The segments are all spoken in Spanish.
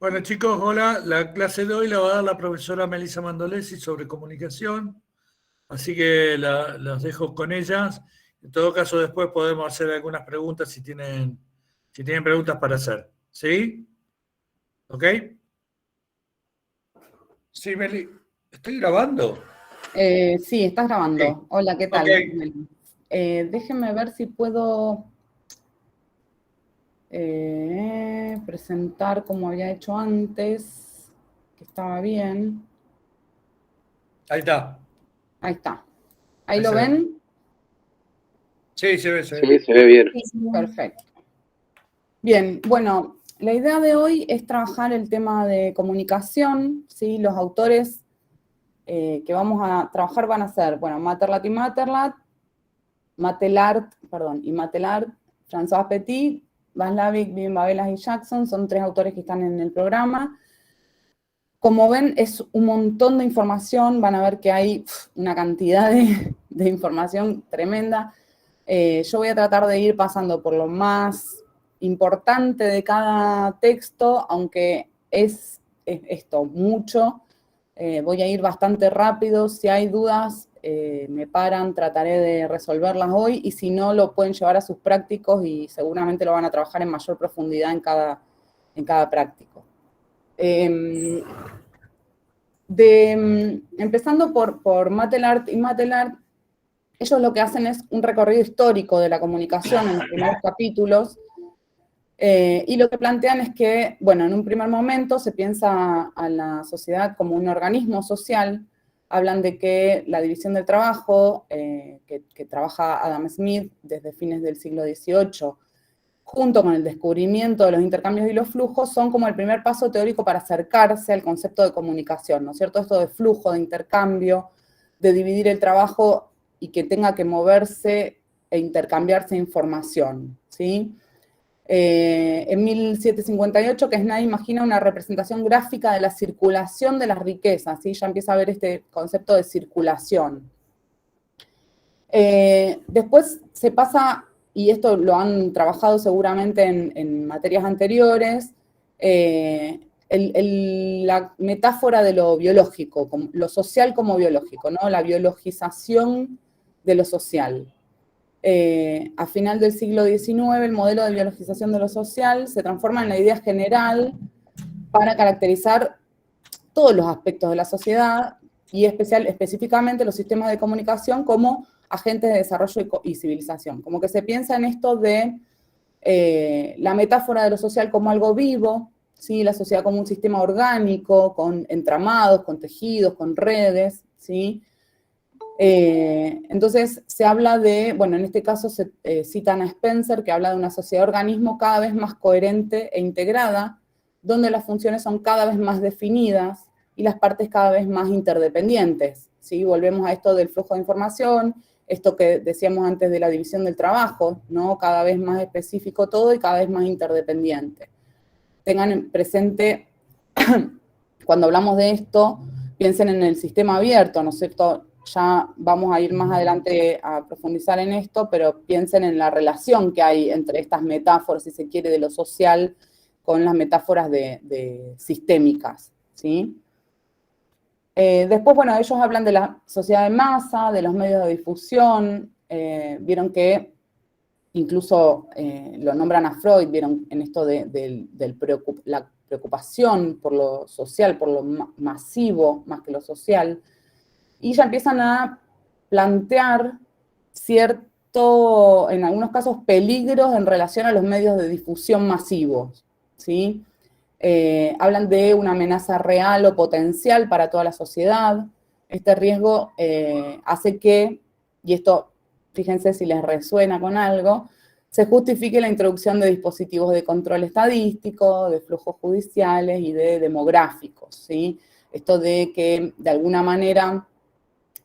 Bueno, chicos, hola. La clase de hoy la va a dar la profesora Melissa Mandolesi sobre comunicación, así que las dejo con ellas. En todo caso, después podemos hacer algunas preguntas si tienen preguntas para hacer. ¿Sí? ¿Ok? Sí, Meli. ¿Estoy grabando? Sí, estás Sí. grabando. Hola, ¿qué Ok. tal? Déjenme ver si puedo presentar como había hecho antes, que estaba bien. Ahí está. Ahí está. ¿Ahí Ahí lo se ve. ven? Sí, se ve, se ve. Sí, se ve bien. Perfecto. Bien, bueno, la idea de hoy es trabajar el tema de comunicación, ¿sí? Los autores que vamos a trabajar van a ser, bueno, Materlat y Materlat, Matelart, perdón, y Matelart, François Petit, Václavic, Bien Babelas y Jackson, son 3 autores que están en el programa. Como ven, es un montón de información, van a ver que hay una cantidad de información tremenda. Yo voy a tratar de ir pasando por lo más importante de cada texto, aunque es esto, mucho. Voy a ir bastante rápido, si hay dudas me paran, trataré de resolverlas hoy, y si no, lo pueden llevar a sus prácticos y seguramente lo van a trabajar en mayor profundidad en cada práctico. Empezando por Matelart y Matelart, ellos lo que hacen es un recorrido histórico de la comunicación en los primeros capítulos, y lo que plantean es que, bueno, en un primer momento se piensa a la sociedad como un organismo social. Hablan de que la división del trabajo, que trabaja Adam Smith desde fines del siglo XVIII, junto con el descubrimiento de los intercambios y los flujos, son como el primer paso teórico para acercarse al concepto de comunicación, ¿no es cierto? Esto de flujo, de intercambio, de dividir el trabajo y que tenga que moverse e intercambiarse información, ¿sí? En 1758, Quesnay imagina una representación gráfica de la circulación de las riquezas, ¿sí? Ya empieza a ver este concepto de circulación. Después se pasa, y esto lo han trabajado seguramente en materias anteriores, la metáfora de lo biológico, lo social como biológico, ¿no? La biologización de lo social. A final del siglo XIX, el modelo de biologización de lo social se transforma en la idea general para caracterizar todos los aspectos de la sociedad y específicamente los sistemas de comunicación como agentes de desarrollo y civilización. Como que se piensa en esto de la metáfora de lo social como algo vivo, ¿sí? La sociedad como un sistema orgánico, con entramados, con tejidos, con redes, ¿sí? Entonces se habla de, bueno, en este caso se citan a Spencer, que habla de una sociedad organismo cada vez más coherente e integrada, donde las funciones son cada vez más definidas y las partes cada vez más interdependientes, ¿sí? Volvemos a esto del flujo de información, esto que decíamos antes de la división del trabajo, ¿no? Cada vez más específico todo y cada vez más interdependiente. Tengan presente, cuando hablamos de esto, piensen en el sistema abierto, ¿no es cierto? Ya vamos a ir más adelante a profundizar en esto, pero piensen en la relación que hay entre estas metáforas, si se quiere, de lo social con las metáforas de sistémicas, ¿sí? Después, bueno, ellos hablan de la sociedad de masa, de los medios de difusión, vieron que incluso lo nombran a Freud, vieron en esto de la preocupación por lo social, por lo masivo, más que lo social, y ya empiezan a plantear cierto, en algunos casos, peligros en relación a los medios de difusión masivos, ¿sí? Hablan de una amenaza real o potencial para toda la sociedad. Este riesgo hace que, y esto, fíjense si les resuena con algo, se justifique la introducción de dispositivos de control estadístico, de flujos judiciales y de demográficos, ¿sí? Esto de que, de alguna manera,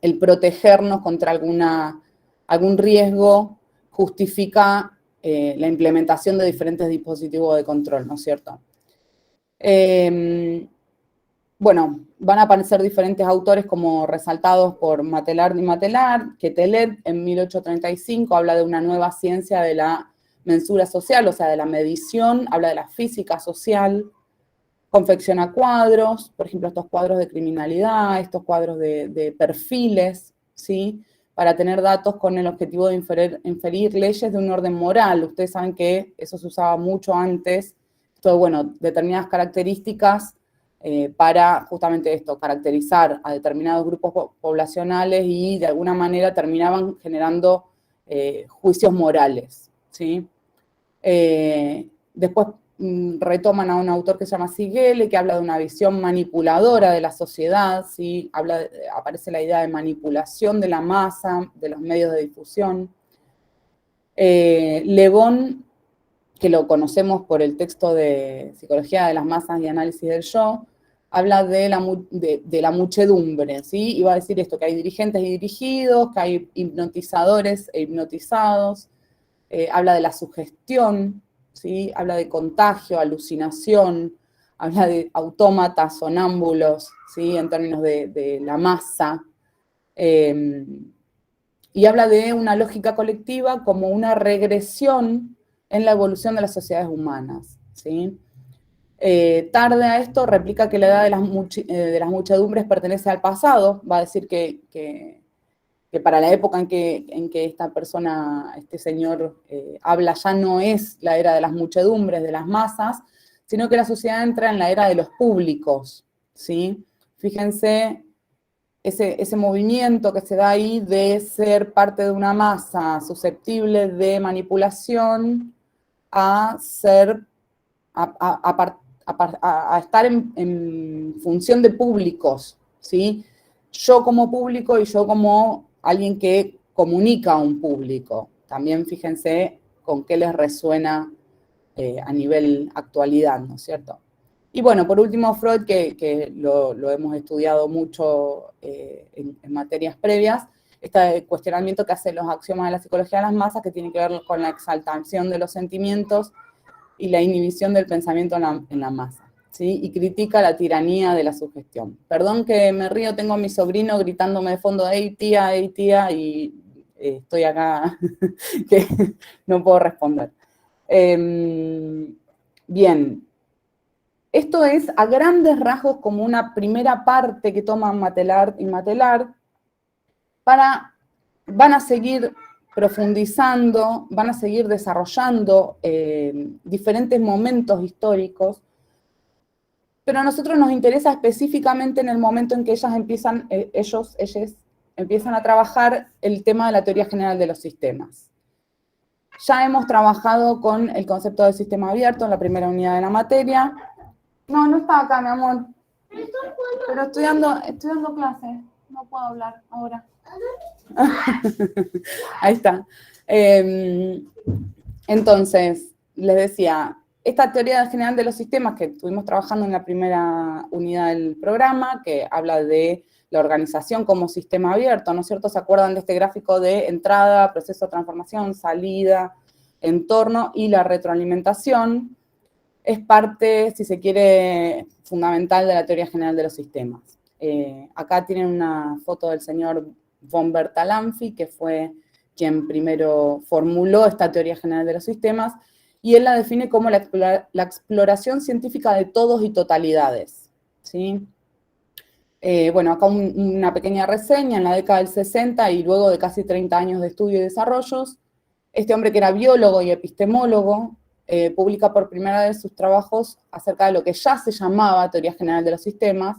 el protegernos contra algún riesgo justifica la implementación de diferentes dispositivos de control, ¿no es cierto? Bueno, van a aparecer diferentes autores como resaltados por Matelard y Matelard, que Telet en 1835 habla de una nueva ciencia de la mensura social, o sea, de la medición, habla de la física social. confecciona cuadros, por ejemplo, estos cuadros de criminalidad, estos cuadros de perfiles, ¿sí? Para tener datos con el objetivo de inferir leyes de un orden moral. Ustedes saben que eso se usaba mucho antes, todo, bueno, determinadas características para justamente esto, caracterizar a determinados grupos poblacionales y de alguna manera terminaban generando juicios morales, ¿sí? Después retoman a un autor que se llama Sigele, que habla de una visión manipuladora de la sociedad, ¿sí? Aparece la idea de manipulación de la masa, de los medios de difusión. Le Bon, que lo conocemos por el texto de Psicología de las Masas y Análisis del Yo, habla de la muchedumbre, ¿sí? Y va a decir esto, que hay dirigentes y dirigidos, que hay hipnotizadores e hipnotizados, habla de la sugestión, ¿sí? Habla de contagio, alucinación, habla de autómatas, sonámbulos, ¿sí? En términos de la masa, y habla de una lógica colectiva como una regresión en la evolución de las sociedades humanas, ¿sí? Tarde a esto replica que la edad de las muchedumbres pertenece al pasado, va a decir que para la época en que esta persona, este señor, habla, ya no es la era de las muchedumbres, de las masas, sino que la sociedad entra en la era de los públicos, ¿sí? Fíjense ese movimiento que se da ahí de ser parte de una masa susceptible de manipulación a ser, a estar en función de públicos, ¿sí? Yo como público y yo como alguien que comunica a un público. También fíjense con qué les resuena a nivel actualidad, ¿no es cierto? Y bueno, por último, Freud, que lo hemos estudiado mucho en materias previas, este cuestionamiento que hace los axiomas de la psicología de las masas, que tiene que ver con la exaltación de los sentimientos y la inhibición del pensamiento en la masa, ¿sí? Y critica la tiranía de la sugestión. Perdón que me río, tengo a mi sobrino gritándome de fondo, hey tía, y estoy acá que no puedo responder. Bien, esto es a grandes rasgos como una primera parte que toman Matelart y Matelart. Van a seguir profundizando, van a seguir desarrollando diferentes momentos históricos, pero a nosotros nos interesa específicamente en el momento en que ellas empiezan a trabajar el tema de la teoría general de los sistemas. Ya hemos trabajado con el concepto del sistema abierto en la primera unidad de la materia. No está acá, mi amor. Pero estoy dando clase. No puedo hablar ahora. Ahí está. Entonces, les decía, esta teoría general de los sistemas que estuvimos trabajando en la primera unidad del programa, que habla de la organización como sistema abierto, ¿no es cierto? ¿Se acuerdan de este gráfico de entrada, proceso de transformación, salida, entorno y la retroalimentación? Es parte, si se quiere, fundamental de la teoría general de los sistemas. Acá tienen una foto del señor von Bertalanffy, que fue quien primero formuló esta teoría general de los sistemas, y él la define como la exploración científica de todos y totalidades, ¿sí? Bueno, acá una pequeña reseña. En la década del 60 y luego de casi 30 años de estudio y desarrollos, este hombre que era biólogo y epistemólogo, publica por primera vez sus trabajos acerca de lo que ya se llamaba teoría general de los sistemas,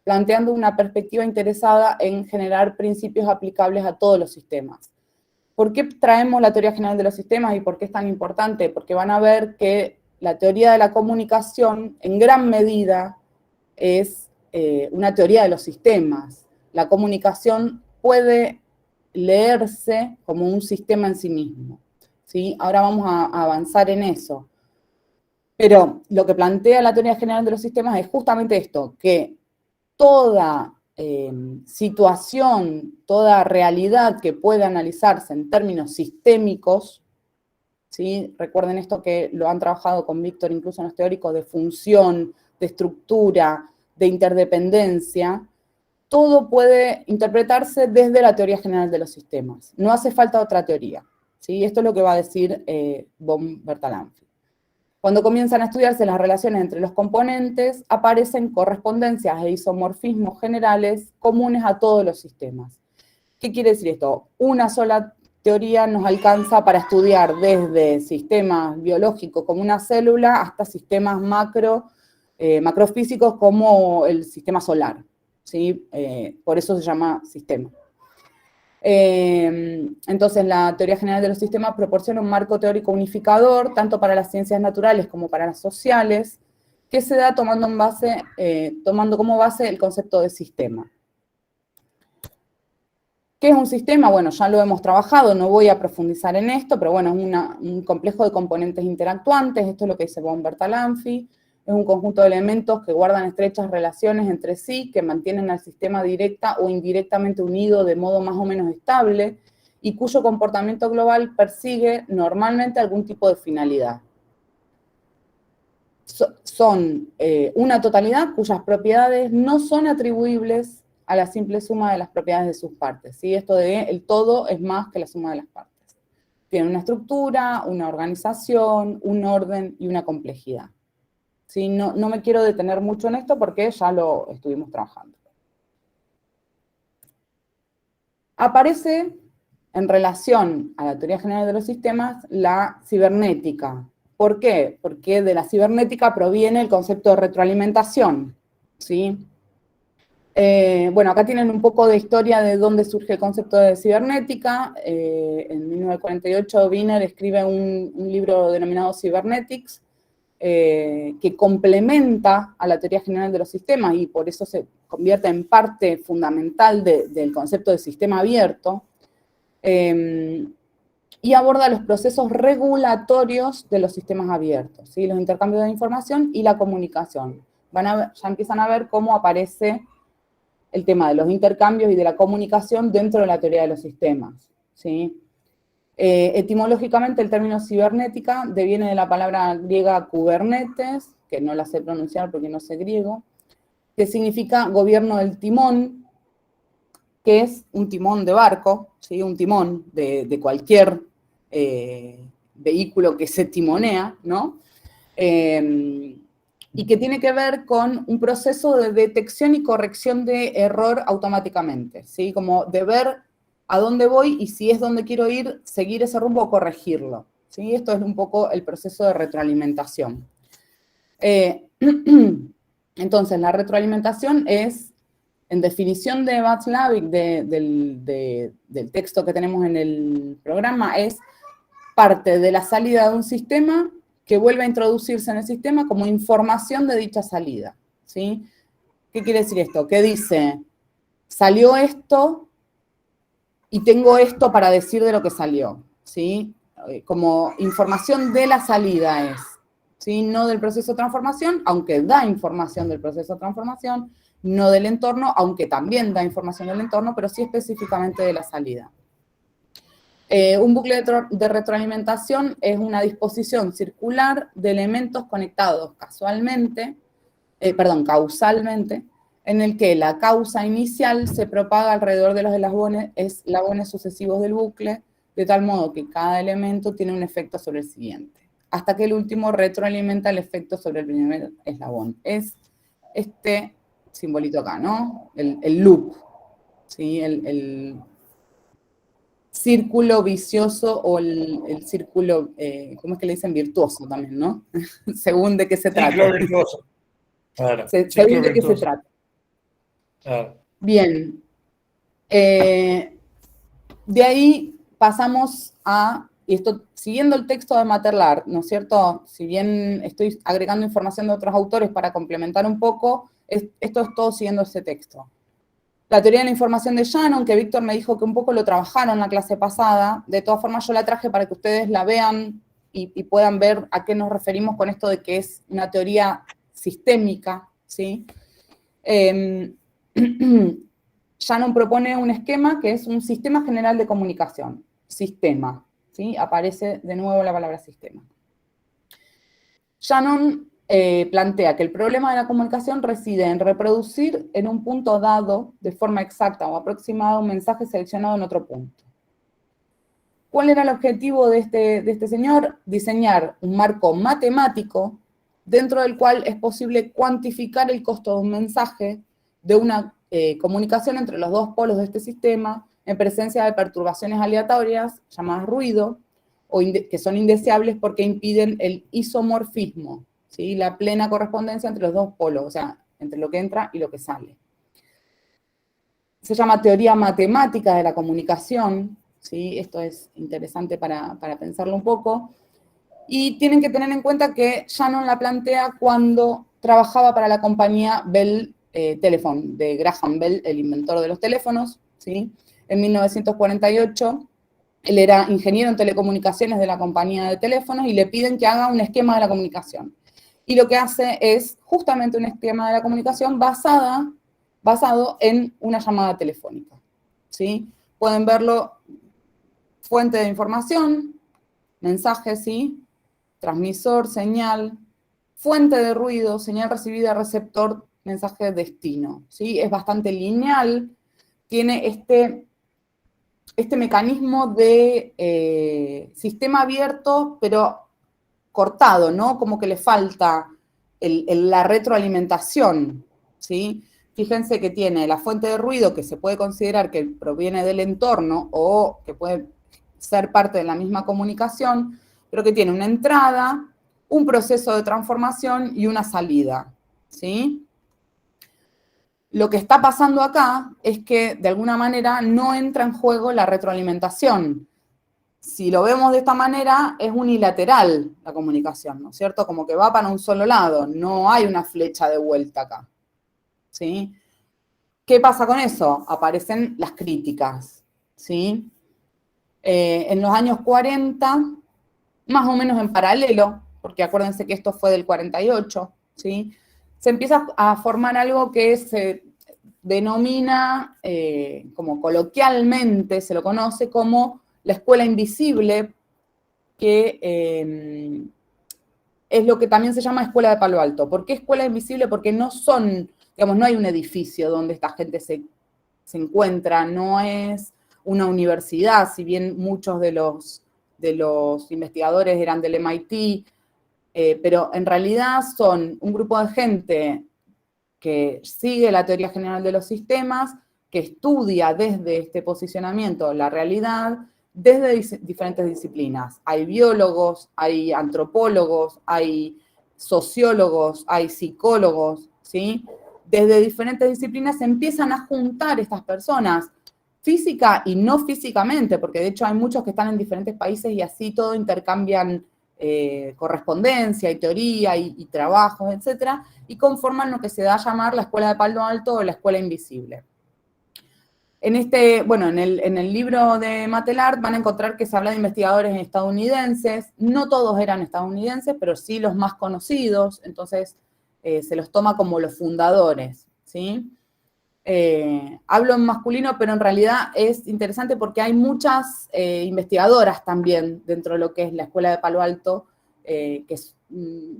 planteando una perspectiva interesada en generar principios aplicables a todos los sistemas. ¿Por qué traemos la teoría general de los sistemas y por qué es tan importante? Porque van a ver que la teoría de la comunicación en gran medida es una teoría de los sistemas. La comunicación puede leerse como un sistema en sí mismo, ¿sí? Ahora vamos a avanzar en eso. Pero lo que plantea la teoría general de los sistemas es justamente esto, que toda situación, toda realidad que pueda analizarse en términos sistémicos, ¿sí? Recuerden esto que lo han trabajado con Víctor incluso en los teóricos de función, de estructura, de interdependencia, todo puede interpretarse desde la teoría general de los sistemas. No hace falta otra teoría, ¿sí? Esto es lo que va a decir von Bertalanffy. Cuando comienzan a estudiarse las relaciones entre los componentes, aparecen correspondencias e isomorfismos generales comunes a todos los sistemas. ¿Qué quiere decir esto? Una sola teoría nos alcanza para estudiar desde sistemas biológicos como una célula hasta sistemas macrofísicos como el sistema solar, ¿sí? Por eso se llama sistema. Entonces, la teoría general de los sistemas proporciona un marco teórico unificador, tanto para las ciencias naturales como para las sociales, que se da tomando como base el concepto de sistema. ¿Qué es un sistema? Bueno, ya lo hemos trabajado, no voy a profundizar en esto, pero bueno, es un complejo de componentes interactuantes, esto es lo que dice von Bertalanffy, es un conjunto de elementos que guardan estrechas relaciones entre sí, que mantienen al sistema directa o indirectamente unido de modo más o menos estable, y cuyo comportamiento global persigue normalmente algún tipo de finalidad. Son una totalidad cuyas propiedades no son atribuibles a la simple suma de las propiedades de sus partes, ¿sí? Esto de el todo es más que la suma de las partes. Tiene una estructura, una organización, un orden y una complejidad. ¿Sí? No me quiero detener mucho en esto porque ya lo estuvimos trabajando. Aparece en relación a la teoría general de los sistemas la cibernética. ¿Por qué? Porque de la cibernética proviene el concepto de retroalimentación, ¿sí? Bueno, acá tienen un poco de historia de dónde surge el concepto de cibernética. En 1948 Wiener escribe un libro denominado Cybernetics, que complementa a la teoría general de los sistemas y por eso se convierte en parte fundamental del concepto de sistema abierto, y aborda los procesos regulatorios de los sistemas abiertos, ¿sí? Los intercambios de información y la comunicación. Ya empiezan a ver cómo aparece el tema de los intercambios y de la comunicación dentro de la teoría de los sistemas, ¿sí? Etimológicamente el término cibernética deviene de la palabra griega kubernetes, que no la sé pronunciar porque no sé griego, que significa gobierno del timón, que es un timón de barco, ¿sí? Un timón de cualquier vehículo que se timonea, ¿no? Y que tiene que ver con un proceso de detección y corrección de error automáticamente, ¿sí? Como de ver a dónde voy y si es donde quiero ir, seguir ese rumbo o corregirlo, ¿sí? Esto es un poco el proceso de retroalimentación. Entonces, la retroalimentación es, en definición de Václavic, del texto que tenemos en el programa, es parte de la salida de un sistema que vuelve a introducirse en el sistema como información de dicha salida, ¿sí? ¿Qué quiere decir esto? Que dice, salió esto y tengo esto para decir de lo que salió, ¿sí? Como información de la salida es, ¿sí? No del proceso de transformación, aunque da información del proceso de transformación, no del entorno, aunque también da información del entorno, pero sí específicamente de la salida. Un bucle de retroalimentación es una disposición circular de elementos conectados causalmente, en el que la causa inicial se propaga alrededor de los eslabones sucesivos del bucle, de tal modo que cada elemento tiene un efecto sobre el siguiente, hasta que el último retroalimenta el efecto sobre el primer eslabón. Es este simbolito acá, ¿no? El loop, ¿sí? El círculo vicioso o el círculo, ¿cómo es que le dicen? Virtuoso también, ¿no? Según de qué se trata. Ciclo virtuoso. Claro, según de qué se trata. Claro. Bien. De ahí pasamos a, y esto siguiendo el texto de Materlar, ¿no es cierto? Si bien estoy agregando información de otros autores para complementar un poco, esto es todo siguiendo ese texto. La teoría de la información de Shannon, que Víctor me dijo que un poco lo trabajaron en la clase pasada, de todas formas yo la traje para que ustedes la vean y puedan ver a qué nos referimos con esto de que es una teoría sistémica, ¿sí? Shannon propone un esquema que es un sistema general de comunicación, sistema, ¿sí? Aparece de nuevo la palabra sistema. Shannon plantea que el problema de la comunicación reside en reproducir en un punto dado, de forma exacta o aproximada, un mensaje seleccionado en otro punto. ¿Cuál era el objetivo de este señor? Diseñar un marco matemático dentro del cual es posible cuantificar el costo de un mensaje, de una comunicación entre los dos polos de este sistema, en presencia de perturbaciones aleatorias, llamadas ruido, que son indeseables porque impiden el isomorfismo, ¿sí? La plena correspondencia entre los dos polos, o sea, entre lo que entra y lo que sale. Se llama teoría matemática de la comunicación, ¿sí? Esto es interesante para pensarlo un poco. Y tienen que tener en cuenta que Shannon la plantea cuando trabajaba para la compañía Bell Telephone, de Graham Bell, el inventor de los teléfonos, ¿sí? En 1948, él era ingeniero en telecomunicaciones de la compañía de teléfonos y le piden que haga un esquema de la comunicación. Y lo que hace es justamente un esquema de la comunicación basado en una llamada telefónica, ¿sí? Pueden verlo, fuente de información, mensaje, ¿sí? Transmisor, señal, fuente de ruido, señal recibida, receptor, mensaje, destino, ¿sí? Es bastante lineal, tiene este mecanismo de sistema abierto, pero cortado, ¿no? Como que le falta la retroalimentación, ¿sí? Fíjense que tiene la fuente de ruido que se puede considerar que proviene del entorno o que puede ser parte de la misma comunicación, pero que tiene una entrada, un proceso de transformación y una salida, ¿sí? Lo que está pasando acá es que, de alguna manera, no entra en juego la retroalimentación. Si lo vemos de esta manera, es unilateral la comunicación, ¿no es cierto? Como que va para un solo lado, no hay una flecha de vuelta acá, ¿sí? ¿Qué pasa con eso? Aparecen las críticas, ¿sí? En los años 40, más o menos en paralelo, porque acuérdense que esto fue del 48, ¿sí? Se empieza a formar algo que se denomina, como coloquialmente se lo conoce como la escuela invisible, que es lo que también se llama escuela de Palo Alto. ¿Por qué escuela invisible? Porque no son, digamos, no hay un edificio donde esta gente se encuentra, no es una universidad, si bien muchos de los investigadores eran del MIT, pero en realidad son un grupo de gente que sigue la teoría general de los sistemas, que estudia desde este posicionamiento la realidad, desde diferentes disciplinas. Hay biólogos, hay antropólogos, hay sociólogos, hay psicólogos, ¿sí? Desde diferentes disciplinas se empiezan a juntar estas personas, física y no físicamente, porque de hecho hay muchos que están en diferentes países y así todo intercambian correspondencia y teoría y trabajos, etcétera, y conforman lo que se da a llamar la escuela de Palo Alto o la escuela invisible. En el libro de Matelart van a encontrar que se habla de investigadores estadounidenses, no todos eran estadounidenses, pero sí los más conocidos, entonces se los toma como los fundadores, ¿sí? Hablo en masculino, pero en realidad es interesante porque hay muchas investigadoras también dentro de lo que es la escuela de Palo Alto, que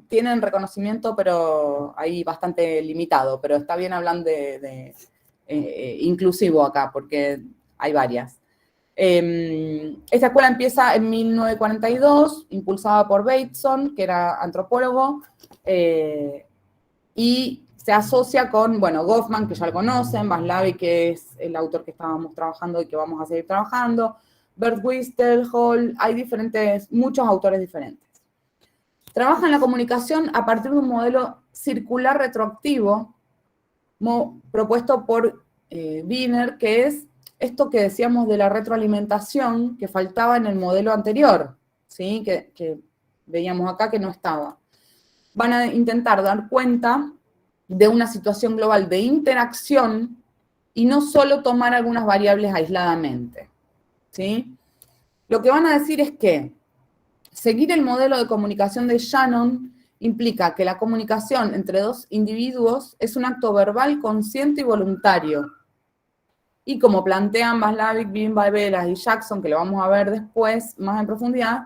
tienen reconocimiento, pero ahí bastante limitado, pero está bien hablando de inclusivo acá, porque hay varias. Esta escuela empieza en 1942, impulsada por Bateson, que era antropólogo, y se asocia con, Goffman, que ya lo conocen, Vaslavic, que es el autor que estábamos trabajando y que vamos a seguir trabajando, Bert Wistel, hay muchos autores diferentes. Trabaja en la comunicación a partir de un modelo circular retroactivo propuesto por Wiener, que es esto que decíamos de la retroalimentación que faltaba en el modelo anterior, ¿sí? que veíamos acá que no estaba. Van a intentar dar cuenta de una situación global de interacción y no solo tomar algunas variables aisladamente, ¿sí? Lo que van a decir es que seguir el modelo de comunicación de Shannon implica que la comunicación entre dos individuos es un acto verbal consciente y voluntario. Y como plantean Vaslavic, Velas y Jackson, que lo vamos a ver después más en profundidad,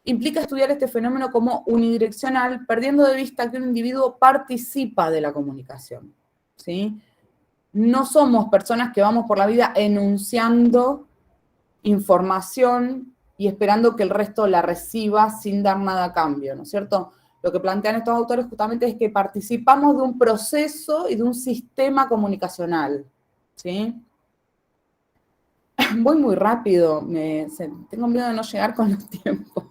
implica estudiar este fenómeno como unidireccional, perdiendo de vista que un individuo participa de la comunicación, ¿sí? No somos personas que vamos por la vida enunciando información y esperando que el resto la reciba sin dar nada a cambio, ¿no es cierto? Lo que plantean estos autores justamente es que participamos de un proceso y de un sistema comunicacional, ¿sí? Voy muy rápido, tengo miedo de no llegar con los tiempos.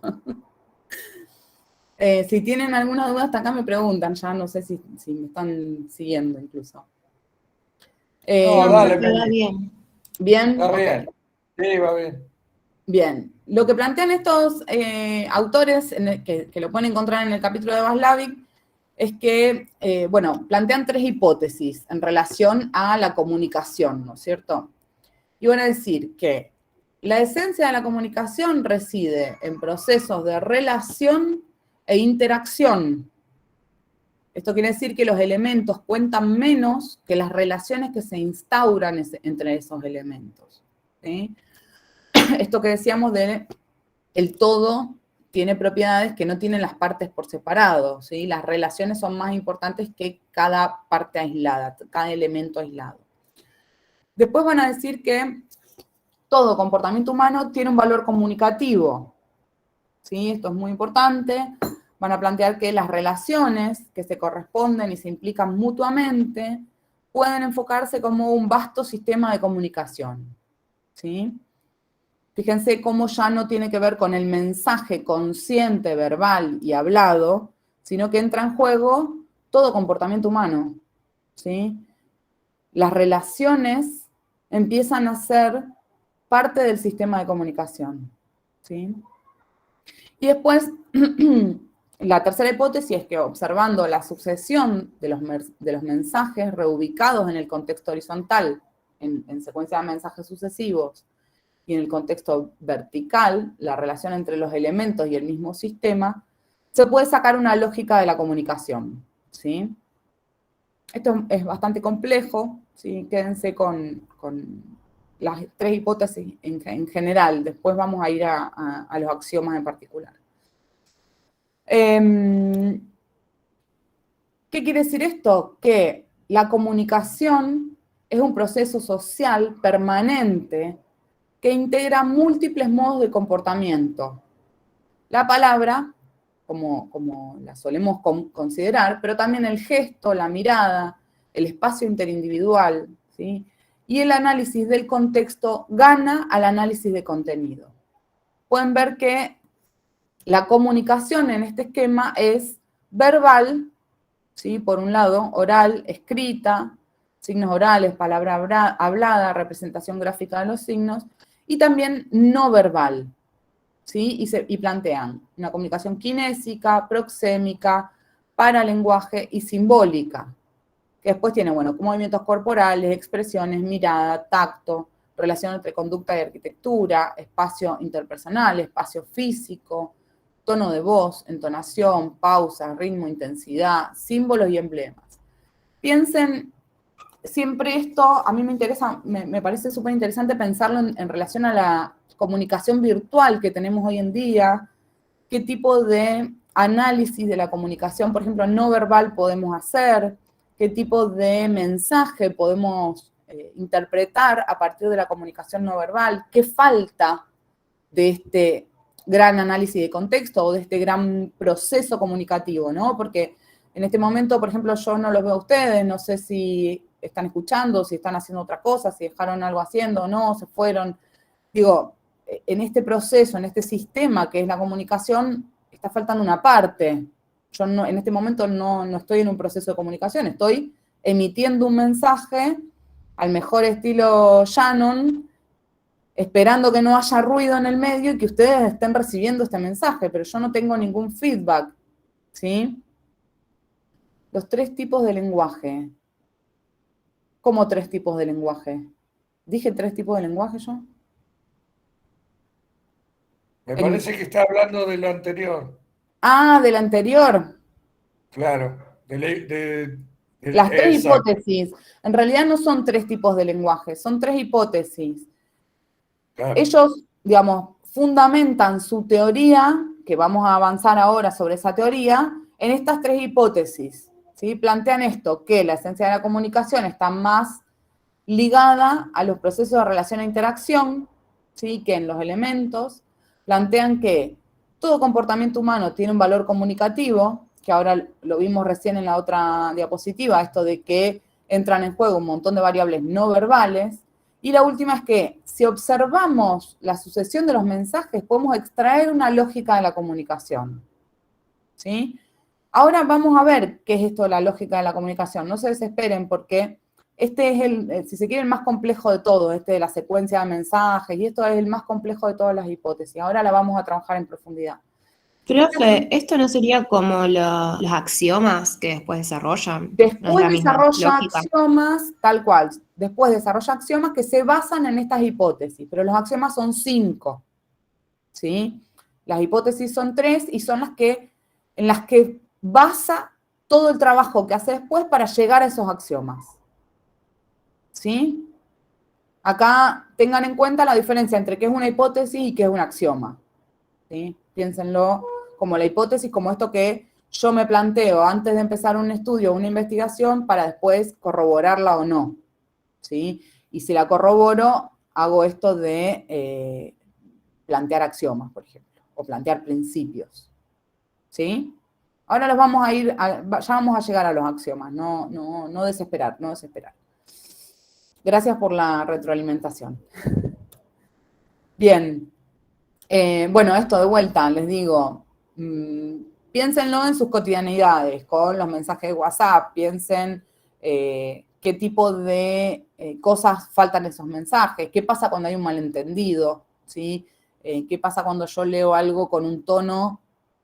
Si tienen alguna duda hasta acá me preguntan, ya no sé si me están siguiendo incluso. No, dale, va bien. ¿Bien? Está Ok. bien. Sí, va bien. Bien. Lo que plantean estos autores, que lo pueden encontrar en el capítulo de Václavic, es que, bueno, plantean 3 hipótesis en relación a la comunicación, ¿no es cierto? Y van a decir que la esencia de la comunicación reside en procesos de relación e interacción. Esto quiere decir que los elementos cuentan menos que las relaciones que se instauran entre esos elementos, ¿sí? Esto que decíamos de el todo tiene propiedades que no tienen las partes por separado, ¿sí? Las relaciones son más importantes que cada parte aislada, cada elemento aislado. Después van a decir que todo comportamiento humano tiene un valor comunicativo, ¿sí? Esto es muy importante. Van a plantear que las relaciones que se corresponden y se implican mutuamente pueden enfocarse como un vasto sistema de comunicación, ¿sí? Fíjense cómo ya no tiene que ver con el mensaje consciente, verbal y hablado, sino que entra en juego todo comportamiento humano, ¿sí? Las relaciones empiezan a ser parte del sistema de comunicación, ¿sí? Y después, la tercera hipótesis es que observando la sucesión de los mensajes reubicados en el contexto horizontal, en secuencia de mensajes sucesivos, y en el contexto vertical, la relación entre los elementos y el mismo sistema, se puede sacar una lógica de la comunicación, ¿sí? Esto es bastante complejo, ¿sí? Quédense con las 3 hipótesis en general, después vamos a ir a los axiomas en particular. ¿Qué quiere decir esto? Que la comunicación es un proceso social permanente que integra múltiples modos de comportamiento. La palabra, como la solemos considerar, pero también el gesto, la mirada, el espacio interindividual, ¿sí? Y el análisis del contexto gana al análisis de contenido. Pueden ver que la comunicación en este esquema es verbal, ¿sí? Por un lado, oral, escrita, signos orales, palabra hablada, representación gráfica de los signos, y también no verbal, ¿sí? Y plantean una comunicación kinésica, proxémica, paralenguaje y simbólica, que después tiene, bueno, movimientos corporales, expresiones, mirada, tacto, relación entre conducta y arquitectura, espacio interpersonal, espacio físico, tono de voz, entonación, pausa, ritmo, intensidad, símbolos y emblemas. Piensen siempre esto, a mí me interesa, me parece súper interesante pensarlo en relación a la comunicación virtual que tenemos hoy en día, qué tipo de análisis de la comunicación, por ejemplo, no verbal podemos hacer, qué tipo de mensaje podemos interpretar a partir de la comunicación no verbal, qué falta de este gran análisis de contexto o de este gran proceso comunicativo, ¿no? Porque en este momento, por ejemplo, yo no los veo a ustedes, no sé si están escuchando, si están haciendo otra cosa, si dejaron algo haciendo o no, se fueron. Digo, en este proceso, en este sistema que es la comunicación, está faltando una parte. Yo no, en este momento no estoy en un proceso de comunicación, estoy emitiendo un mensaje al mejor estilo Shannon, esperando que no haya ruido en el medio y que ustedes estén recibiendo este mensaje, pero yo no tengo ningún feedback, ¿sí? Los 3 tipos de lenguaje. ¿Cómo 3 tipos de lenguaje? ¿Dije 3 tipos de lenguaje yo? Me parece que está hablando de lo anterior. Ah, del anterior. Claro. Las 3 Exacto. hipótesis. En realidad no son 3 tipos de lenguaje, son 3 hipótesis. Claro. Ellos, digamos, fundamentan su teoría, que vamos a avanzar ahora sobre esa teoría, en estas 3 hipótesis, ¿sí? Plantean esto, que la esencia de la comunicación está más ligada a los procesos de relación e interacción, ¿sí? Que en los elementos. plantean que todo comportamiento humano tiene un valor comunicativo, que ahora lo vimos recién en la otra diapositiva, esto de que entran en juego un montón de variables no verbales. Y la última es que si observamos la sucesión de los mensajes, podemos extraer una lógica de la comunicación. ¿Sí? Ahora vamos a ver qué es esto de la lógica de la comunicación. No se desesperen porque este es el, si se quiere, el más complejo de todo, este de la secuencia de mensajes, y esto es el más complejo de todas las hipótesis. Ahora la vamos a trabajar en profundidad. Profe, ¿esto no sería como los axiomas que después desarrollan? ¿No es Después la misma desarrolla lógica? axiomas, tal cual, después desarrolla axiomas que se basan en estas hipótesis, pero los axiomas son 5, ¿sí? Las hipótesis son 3 y son en las que basa todo el trabajo que hace después para llegar a esos axiomas, ¿sí? Acá tengan en cuenta la diferencia entre qué es una hipótesis y qué es un axioma, ¿sí? Piénsenlo como la hipótesis, como esto que yo me planteo antes de empezar un estudio o una investigación para después corroborarla o no, ¿sí? Y si la corroboro, hago esto de plantear axiomas, por ejemplo, o plantear principios, ¿sí? Ahora ya vamos a llegar a los axiomas, no desesperar, no desesperar. Gracias por la retroalimentación. Bien. Bueno, esto de vuelta, les digo, piénsenlo en sus cotidianidades, con los mensajes de WhatsApp, piensen qué tipo de cosas faltan en esos mensajes, qué pasa cuando hay un malentendido, ¿sí? Qué pasa cuando yo leo algo con un tono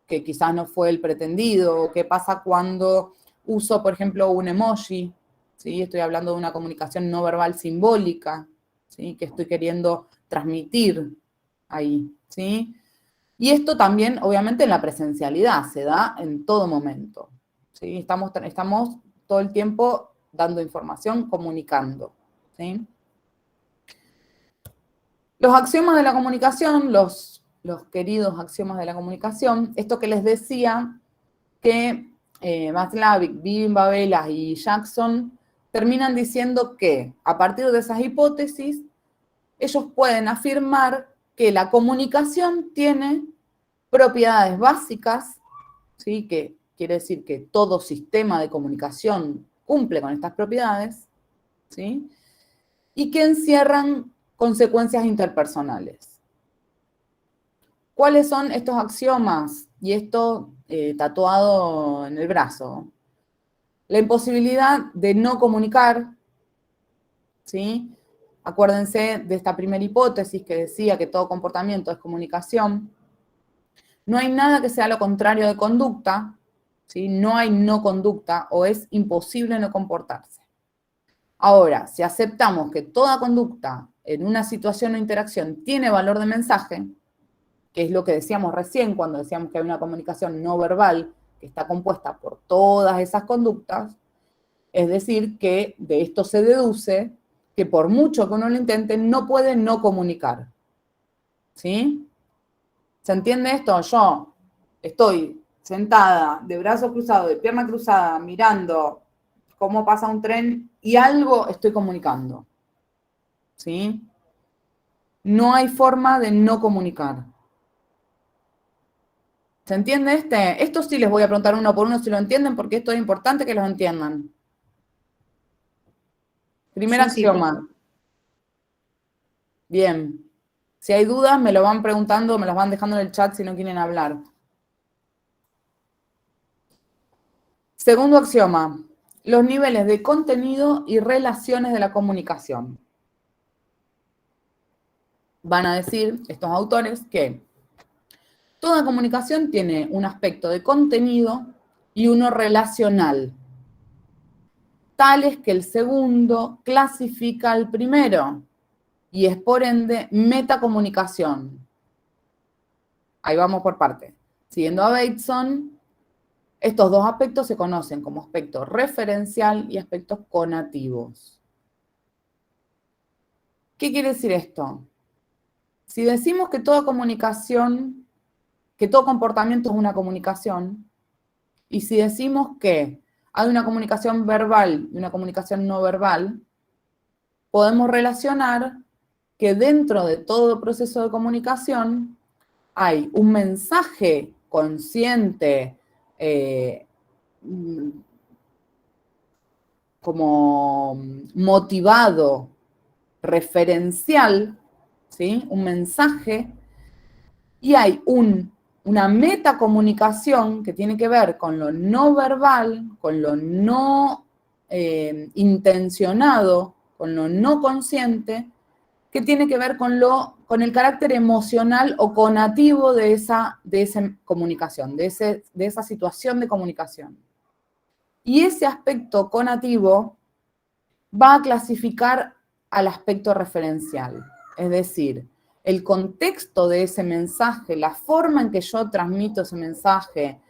que quizás no fue el pretendido, qué pasa cuando uso, por ejemplo, un emoji, ¿sí? Estoy hablando de una comunicación no verbal simbólica, ¿sí? Que estoy queriendo transmitir ahí, ¿sí? Y esto también, obviamente, en la presencialidad, se da en todo momento, ¿sí? Estamos todo el tiempo dando información, comunicando, ¿sí? Los axiomas de la comunicación, los queridos axiomas de la comunicación, esto que les decía, que Václavic, Babel y Jackson terminan diciendo que a partir de esas hipótesis, ellos pueden afirmar que la comunicación tiene propiedades básicas, ¿sí? Que quiere decir que todo sistema de comunicación cumple con estas propiedades, ¿sí? Y que encierran consecuencias interpersonales. ¿Cuáles son estos axiomas? Y esto tatuado en el brazo. La imposibilidad de no comunicar, ¿sí? Acuérdense de esta primera hipótesis que decía que todo comportamiento es comunicación. No hay nada que sea lo contrario de conducta, ¿sí? No hay no conducta o es imposible no comportarse. Ahora, si aceptamos que toda conducta en una situación o interacción tiene valor de mensaje, que es lo que decíamos recién cuando decíamos que hay una comunicación no verbal que está compuesta por todas esas conductas, es decir, que de esto se deduce que por mucho que uno lo intente, no puede no comunicar. ¿Sí? ¿Se entiende esto? Yo estoy sentada, de brazo cruzado, de pierna cruzada, mirando cómo pasa un tren y algo estoy comunicando. ¿Sí? No hay forma de no comunicar. ¿Se entiende este? Esto sí les voy a preguntar uno por uno si lo entienden, porque esto es importante que los entiendan. Primer axioma. Bien. Si hay dudas, me lo van preguntando, me las van dejando en el chat si no quieren hablar. Segundo axioma. Los niveles de contenido y relaciones de la comunicación. Van a decir estos autores que toda comunicación tiene un aspecto de contenido y uno relacional, tales que el segundo clasifica al primero y es por ende metacomunicación. Ahí vamos por parte. Siguiendo a Bateson, estos dos aspectos se conocen como aspecto referencial y aspectos conativos. ¿Qué quiere decir esto? Si decimos que toda comunicación, que todo comportamiento es una comunicación, y si decimos que hay una comunicación verbal y una comunicación no verbal, podemos relacionar que dentro de todo proceso de comunicación hay un mensaje consciente, como motivado, referencial, ¿sí? Un mensaje, y hay una metacomunicación que tiene que ver con lo no verbal, con lo no intencionado, con lo no consciente, que tiene que ver con el carácter emocional o conativo de esa comunicación, de esa situación de comunicación. Y ese aspecto conativo va a clasificar al aspecto referencial, es decir, el contexto de ese mensaje, la forma en que yo transmito ese mensaje,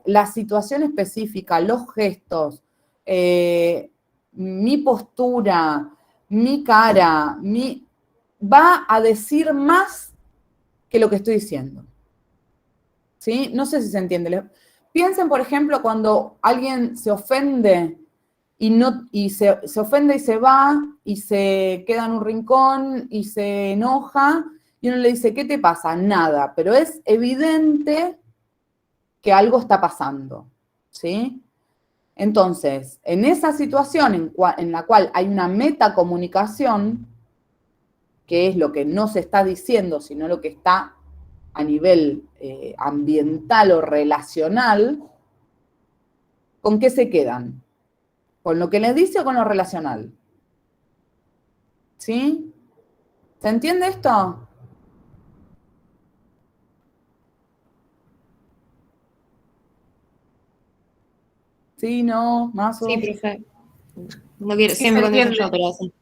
la situación específica, los gestos, mi postura, mi cara, va a decir más que lo que estoy diciendo. ¿Sí? No sé si se entiende. Piensen, por ejemplo, cuando alguien se ofende y se ofende y se va y se queda en un rincón y se enoja y uno le dice, ¿qué te pasa? Nada, pero es evidente que algo está pasando, ¿sí? Entonces, en esa situación en la cual hay una metacomunicación, que es lo que no se está diciendo, sino lo que está a nivel ambiental o relacional, ¿con qué se quedan? ¿Con lo que les dice o con lo relacional? ¿Sí? ¿Se entiende esto? ¿Sí, no, más Sí, o...? profe. No quiero, Sí, se siempre contesto entiende. yo, pero sí.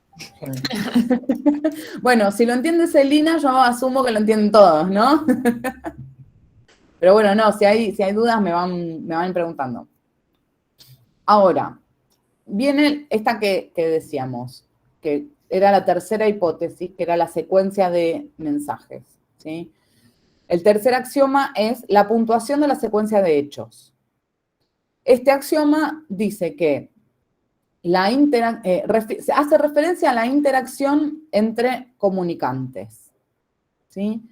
Bueno, si lo entiende Celina, yo asumo que lo entienden todos, ¿no? Pero bueno, no, si hay dudas me van preguntando. Ahora, viene esta que decíamos, que era la tercera hipótesis, que era la secuencia de mensajes, ¿sí? El tercer axioma es la puntuación de la secuencia de hechos. Este axioma dice que hace referencia a la interacción entre comunicantes, ¿sí?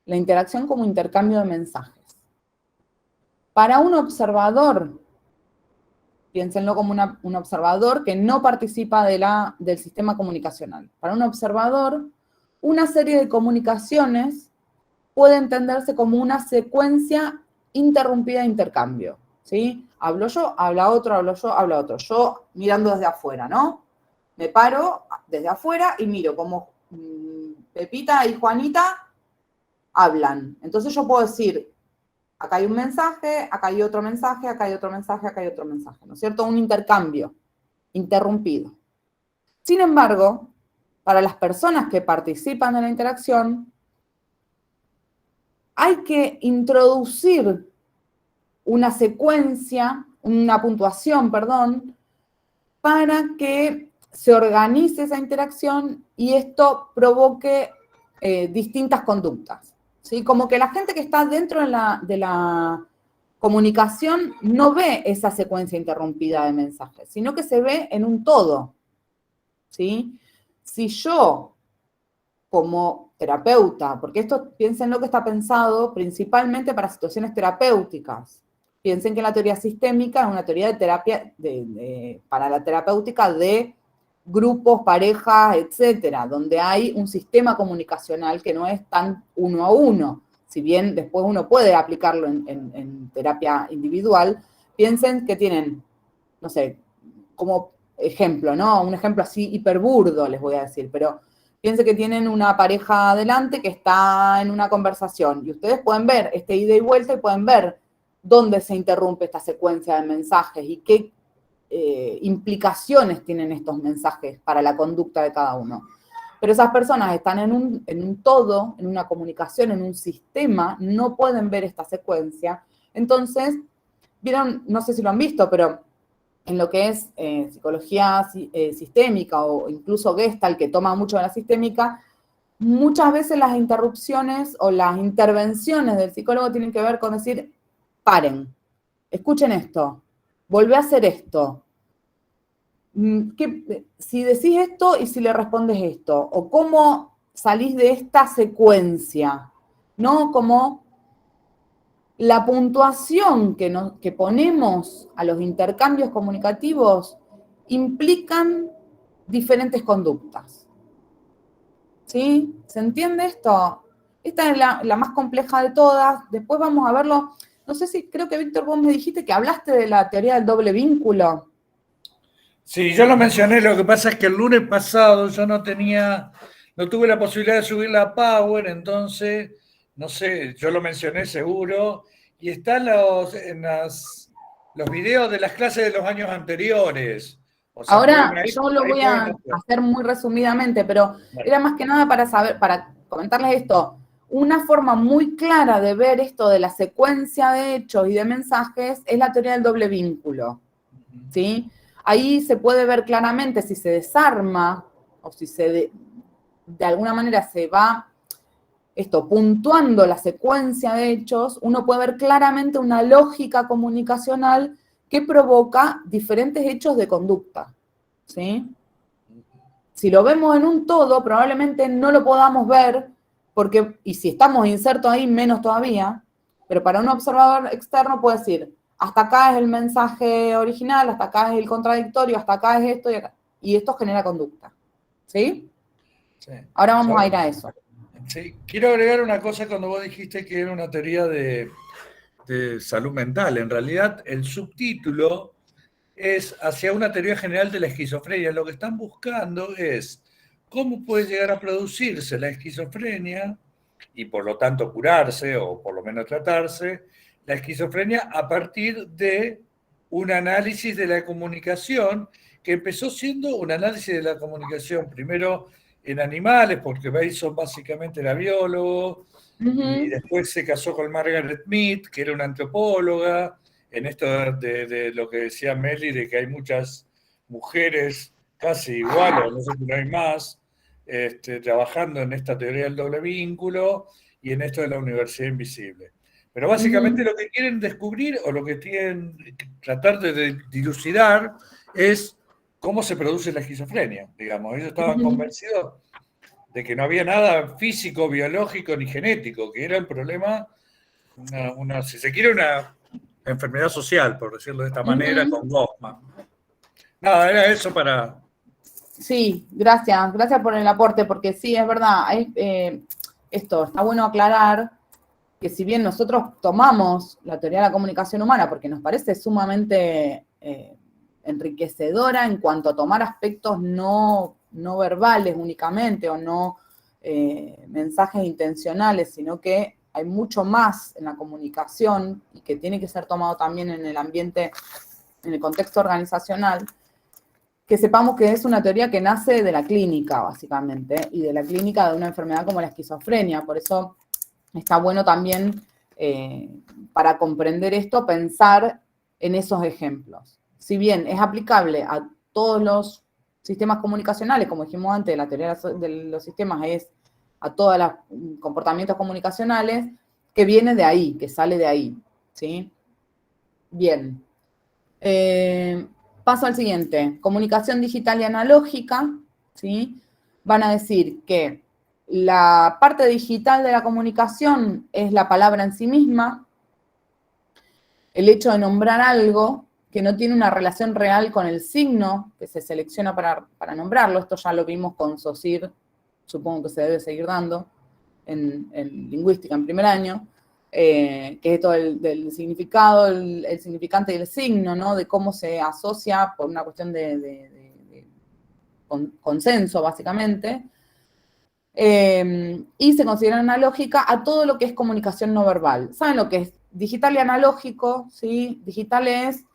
La interacción como intercambio de mensajes. Para un observador, piénsenlo como un observador que no participa del sistema comunicacional. Para un observador, una serie de comunicaciones puede entenderse como una secuencia interrumpida de intercambio, ¿sí? Hablo yo, habla otro, hablo yo, habla otro. Yo mirando desde afuera, ¿no? Me paro desde afuera y miro cómo Pepita y Juanita hablan. Entonces yo puedo decir, acá hay un mensaje, acá hay otro mensaje, acá hay otro mensaje, acá hay otro mensaje, ¿no es cierto? Un intercambio interrumpido. Sin embargo, para las personas que participan en la interacción, hay que introducir una secuencia, una puntuación, perdón, para que se organice esa interacción y esto provoque distintas conductas, ¿sí? Como que la gente que está dentro de la comunicación no ve esa secuencia interrumpida de mensajes, sino que se ve en un todo, ¿sí? Si yo, como terapeuta, porque esto, piensen lo que está pensado principalmente para situaciones terapéuticas. Piensen que la teoría sistémica es una teoría de terapia para la terapéutica de grupos, parejas, etcétera, donde hay un sistema comunicacional que no es tan uno a uno. Si bien después uno puede aplicarlo en terapia individual, piensen que tienen, no sé, como ejemplo, ¿no? Un ejemplo así hiperburdo, les voy a decir, pero piensen que tienen una pareja adelante que está en una conversación y ustedes pueden ver este ida y vuelta y pueden ver dónde se interrumpe esta secuencia de mensajes y qué implicaciones tienen estos mensajes para la conducta de cada uno. Pero esas personas están en un todo, en una comunicación, en un sistema, no pueden ver esta secuencia. Entonces, vieron, no sé si lo han visto, pero en lo que es psicología sistémica o incluso Gestalt, que toma mucho de la sistémica, muchas veces las interrupciones o las intervenciones del psicólogo tienen que ver con decir, paren, escuchen esto, volvé a hacer esto. Si decís esto y si le respondes esto, o cómo salís de esta secuencia, ¿no? Como la puntuación que ponemos a los intercambios comunicativos implican diferentes conductas. ¿Sí? ¿Se entiende esto? Esta es la más compleja de todas. Después vamos a verlo. No sé si, creo que Víctor, vos me dijiste que hablaste de la teoría del doble vínculo. Sí, yo lo mencioné, lo que pasa es que el lunes pasado yo no tuve la posibilidad de subir la Power, entonces, no sé, yo lo mencioné seguro, y están los videos de las clases de los años anteriores. O sea, Ahora, ahí, yo lo ahí voy pueden a hacer. hacer muy resumidamente, pero era más que nada para saber, para comentarles esto. Una forma muy clara de ver esto de la secuencia de hechos y de mensajes es la teoría del doble vínculo, ¿sí? Ahí se puede ver claramente si se desarma o si de alguna manera se va puntuando la secuencia de hechos, uno puede ver claramente una lógica comunicacional que provoca diferentes hechos de conducta, ¿sí? Si lo vemos en un todo, probablemente no lo podamos ver, y si estamos insertos ahí, menos todavía, pero para un observador externo puede decir, hasta acá es el mensaje original, hasta acá es el contradictorio, hasta acá es esto y esto genera conducta, ¿sí? Sí. Ahora vamos a ir a eso. Sí, quiero agregar una cosa cuando vos dijiste que era una teoría de salud mental. En realidad, el subtítulo es hacia una teoría general de la esquizofrenia. Lo que están buscando es cómo puede llegar a producirse la esquizofrenia y por lo tanto curarse o por lo menos tratarse la esquizofrenia a partir de un análisis de la comunicación que empezó siendo un análisis de la comunicación primero en animales, porque Bateson básicamente era biólogo, y después se casó con Margaret Mead, que era una antropóloga, en esto de lo que decía Meli, de que hay muchas mujeres casi iguales, no sé si no hay más, trabajando en esta teoría del doble vínculo y en esto de la universidad invisible. Pero básicamente lo que quieren descubrir o lo que quieren tratar de dilucidar es cómo se produce la esquizofrenia, digamos. Ellos estaban convencidos de que no había nada físico, biológico ni genético, que era el problema, si se quiere, una enfermedad social, por decirlo de esta manera, con Goffman. Nada, era eso para... Sí, gracias por el aporte, porque sí, es verdad, esto está bueno aclarar que si bien nosotros tomamos la teoría de la comunicación humana porque nos parece sumamente enriquecedora en cuanto a tomar aspectos no verbales únicamente o no mensajes intencionales, sino que hay mucho más en la comunicación y que tiene que ser tomado también en el ambiente, en el contexto organizacional, que sepamos que es una teoría que nace de la clínica, básicamente, y de la clínica de una enfermedad como la esquizofrenia. Por eso está bueno también, para comprender esto, pensar en esos ejemplos. Si bien es aplicable a todos los sistemas comunicacionales, como dijimos antes, la teoría de los sistemas es a todos los comportamientos comunicacionales, que viene de ahí, que sale de ahí, ¿sí? Bien. Paso al siguiente. Comunicación digital y analógica, ¿sí? Van a decir que la parte digital de la comunicación es la palabra en sí misma, el hecho de nombrar algo que no tiene una relación real con el signo que se selecciona para nombrarlo. Esto ya lo vimos con Saussure, supongo que se debe seguir dando en lingüística en primer año. Que es esto del significado, el significante y el signo, ¿no? De cómo se asocia por una cuestión de consenso, básicamente. Y se considera analógica a todo lo que es comunicación no verbal. ¿Saben lo que es digital y analógico? ¿Sí? Digital es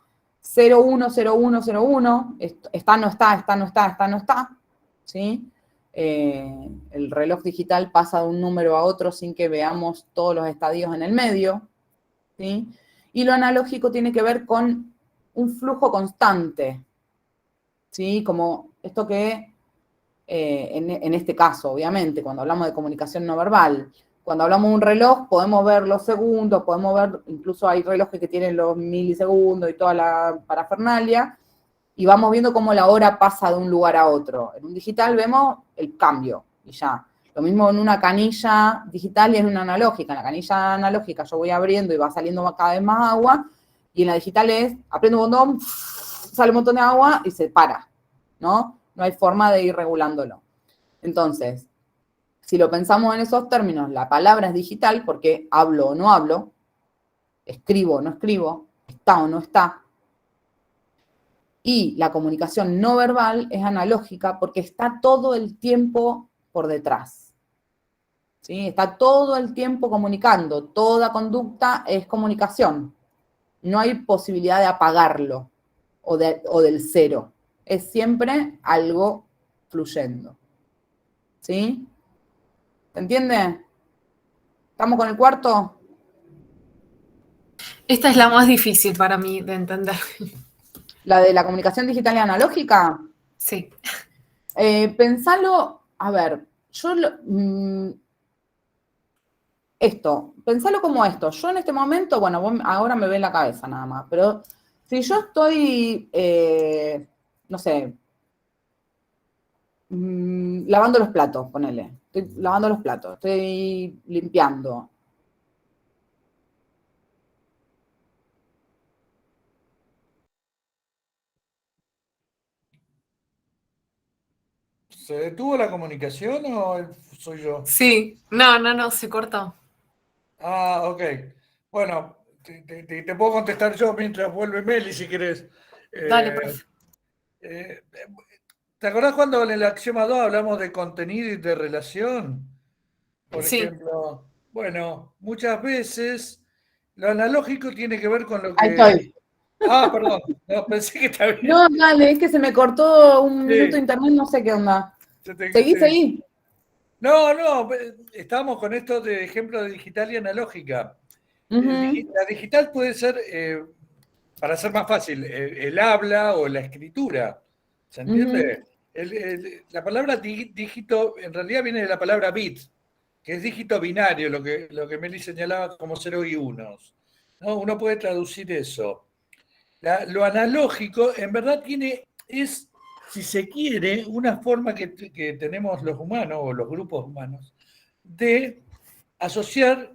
010101, está, no está, está, no está, está, no está, ¿sí? El reloj digital pasa de un número a otro sin que veamos todos los estadios en el medio, ¿sí? Y lo analógico tiene que ver con un flujo constante, ¿sí? Como esto que, en este caso, obviamente, cuando hablamos de comunicación no verbal, cuando hablamos de un reloj podemos ver los segundos, podemos ver, incluso hay relojes que tienen los milisegundos y toda la parafernalia, y vamos viendo cómo la hora pasa de un lugar a otro. En un digital vemos el cambio y ya. Lo mismo en una canilla digital y en una analógica. En la canilla analógica yo voy abriendo y va saliendo cada vez más agua, y en la digital es, aprieto un botón, sale un montón de agua y se para, ¿no? No hay forma de ir regulándolo. Entonces, si lo pensamos en esos términos, la palabra es digital porque hablo o no hablo, escribo o no escribo, está o no está. Y la comunicación no verbal es analógica porque está todo el tiempo por detrás. ¿Sí? Está todo el tiempo comunicando. Toda conducta es comunicación. No hay posibilidad de apagarlo o del cero. Es siempre algo fluyendo. ¿Sí? ¿Se entiende? ¿Estamos con el cuarto? Esta es la más difícil para mí de entender. ¿La de la comunicación digital y analógica? Sí. Pensalo, a ver, pensalo como esto. Yo en este momento, bueno, vos ahora me ve en la cabeza nada más, pero si yo estoy, no sé, lavando los platos, ponele. Estoy lavando los platos, estoy limpiando. ¿Se detuvo la comunicación o soy yo? Sí. No, se cortó. Ah, ok. Bueno, te puedo contestar yo mientras vuelve Meli, si querés. Dale, Eh, profe. eh, ¿Te acordás cuando en el axioma 2 hablamos de contenido y de relación? Por Sí. ejemplo, bueno, muchas veces lo analógico tiene que ver con lo Ahí que... estoy. Ah, perdón, no, pensé que estaba bien. No, dale, es que se me cortó un minuto de Sí, internet, no sé qué onda. sí. Seguí. No, estábamos con esto de ejemplo de digital y analógica. Ujú, La digital puede ser, para ser más fácil, el habla o la escritura. ¿Se ujú. entiende? La palabra dígito en realidad viene de la palabra bit, que es dígito binario, lo que Meli señalaba como 0 y 1. ¿No? Uno puede traducir eso. Lo analógico en verdad es, si se quiere, una forma que tenemos los humanos o los grupos humanos de asociar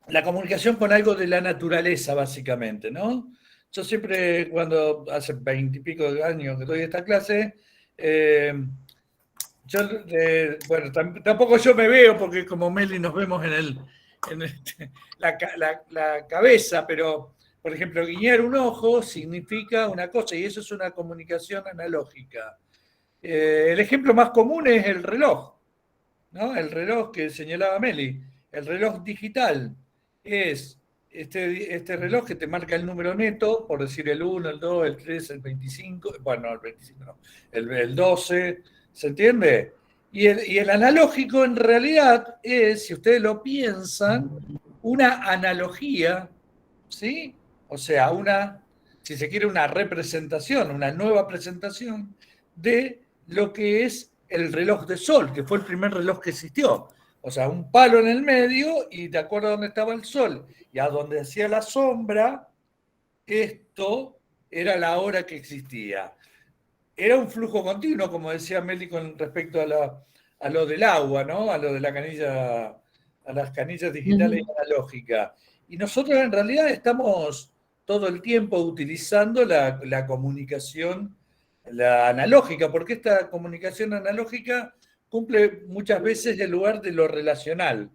la comunicación con algo de la naturaleza, básicamente, ¿no? Yo siempre, cuando hace 20 y pico de años que doy esta clase, bueno, tampoco yo me veo, porque como Meli nos vemos en la cabeza, pero, por ejemplo, guiñar un ojo significa una cosa, y eso es una comunicación analógica. El ejemplo más común es el reloj, ¿no? El reloj que señalaba Meli, el reloj digital es este reloj que te marca el número neto, por decir el 1, el 2, el 3, el 25, bueno, el 25 no, el 12, ¿se entiende? Y el analógico en realidad es, si ustedes lo piensan, una analogía, ¿sí? O sea, si se quiere, una representación, una nueva presentación de lo que es el reloj de sol, que fue el primer reloj que existió. O sea, un palo en el medio y de acuerdo a dónde estaba el sol y a donde hacía la sombra, esto era la hora que existía. Era un flujo continuo, como decía Meli, con respecto a lo del agua, ¿no? A lo de la canilla, a las canillas digitales y Ujú. analógicas. Y nosotros en realidad estamos todo el tiempo utilizando la comunicación, la analógica, porque esta comunicación analógica cumple muchas veces el lugar de lo relacional,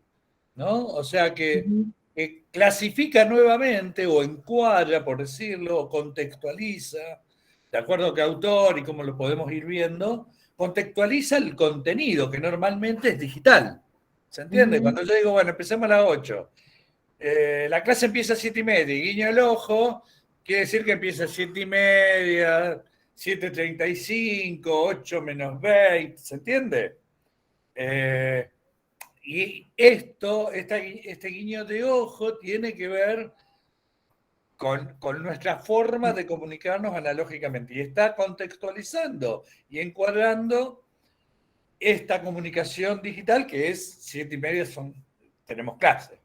¿no? O sea Ujú. que clasifica nuevamente o encuadra, por decirlo, o contextualiza, de acuerdo a qué autor y cómo lo podemos ir viendo, contextualiza el contenido, que normalmente es digital. ¿Se entiende? Ujú. Cuando yo digo, bueno, empecemos a las 8, la clase empieza a 7:30, y guiño el ojo, quiere decir que empieza a 7:30, 7:35, 8 menos 20, ¿se entiende? Eh, y este guiño de ojo tiene que ver con nuestra forma de comunicarnos analógicamente y está contextualizando y encuadrando esta comunicación digital que es 7:30, tenemos clase.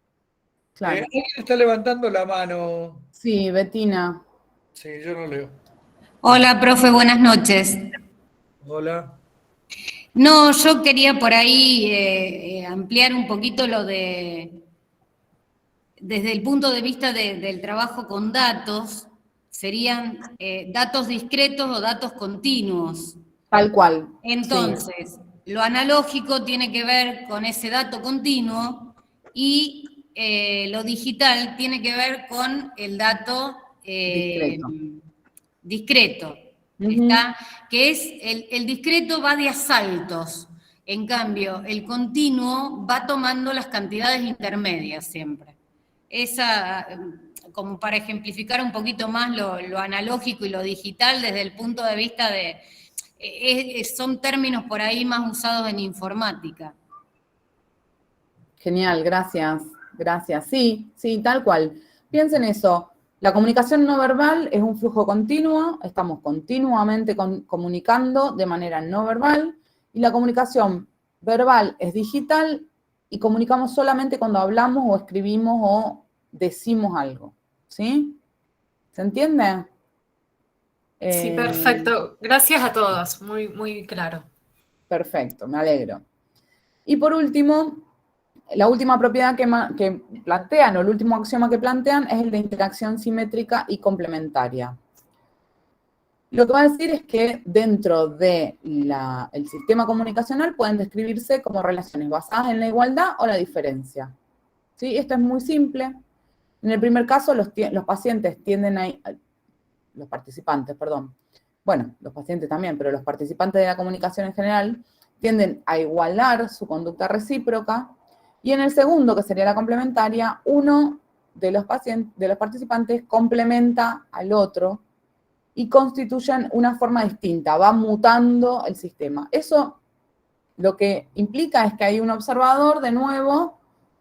Claro. ¿Alguien está levantando la mano? Sí, Betina. Sí, yo no leo. Hola, profe, buenas noches. Hola. No, yo quería por ahí ampliar un poquito lo desde el punto de vista del trabajo con datos, serían datos discretos o datos continuos. Tal cual. Entonces, lo analógico tiene que ver con ese dato continuo y lo digital tiene que ver con el dato discreto. ¿Está? Que es el discreto va de a saltos, en cambio el continuo va tomando las cantidades intermedias siempre. Esa, como para ejemplificar un poquito más lo analógico y lo digital desde el punto de vista de, son términos por ahí más usados en informática. Genial, gracias, gracias. Sí, sí, tal cual. Piensen eso. La comunicación no verbal es un flujo continuo, estamos continuamente comunicando de manera no verbal, y la comunicación verbal es digital y comunicamos solamente cuando hablamos o escribimos o decimos algo. ¿Sí? ¿Se entiende? Sí, perfecto. Gracias a todos. Muy, muy claro. Perfecto, me alegro. Y por último, la última propiedad que plantean, o el último axioma que plantean, es el de interacción simétrica y complementaria. Lo que va a decir es que dentro del sistema comunicacional pueden describirse como relaciones basadas en la igualdad o la diferencia. ¿Sí? Esto es muy simple. En el primer caso, los pacientes tienden a... Los participantes, perdón. Bueno, los pacientes también, pero los participantes de la comunicación en general tienden a igualar su conducta recíproca. Y en el segundo, que sería la complementaria, uno de los participantes complementa al otro y constituyen una forma distinta, va mutando el sistema. Eso lo que implica es que hay un observador, de nuevo,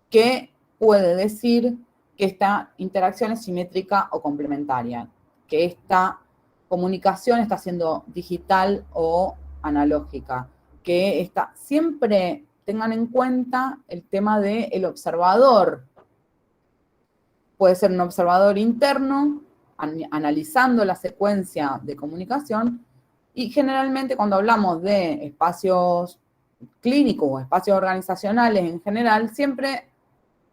que puede decir que esta interacción es simétrica o complementaria, que esta comunicación está siendo digital o analógica, que siempre tengan en cuenta el tema del observador. Puede ser un observador interno, analizando la secuencia de comunicación, y generalmente cuando hablamos de espacios clínicos o espacios organizacionales en general, siempre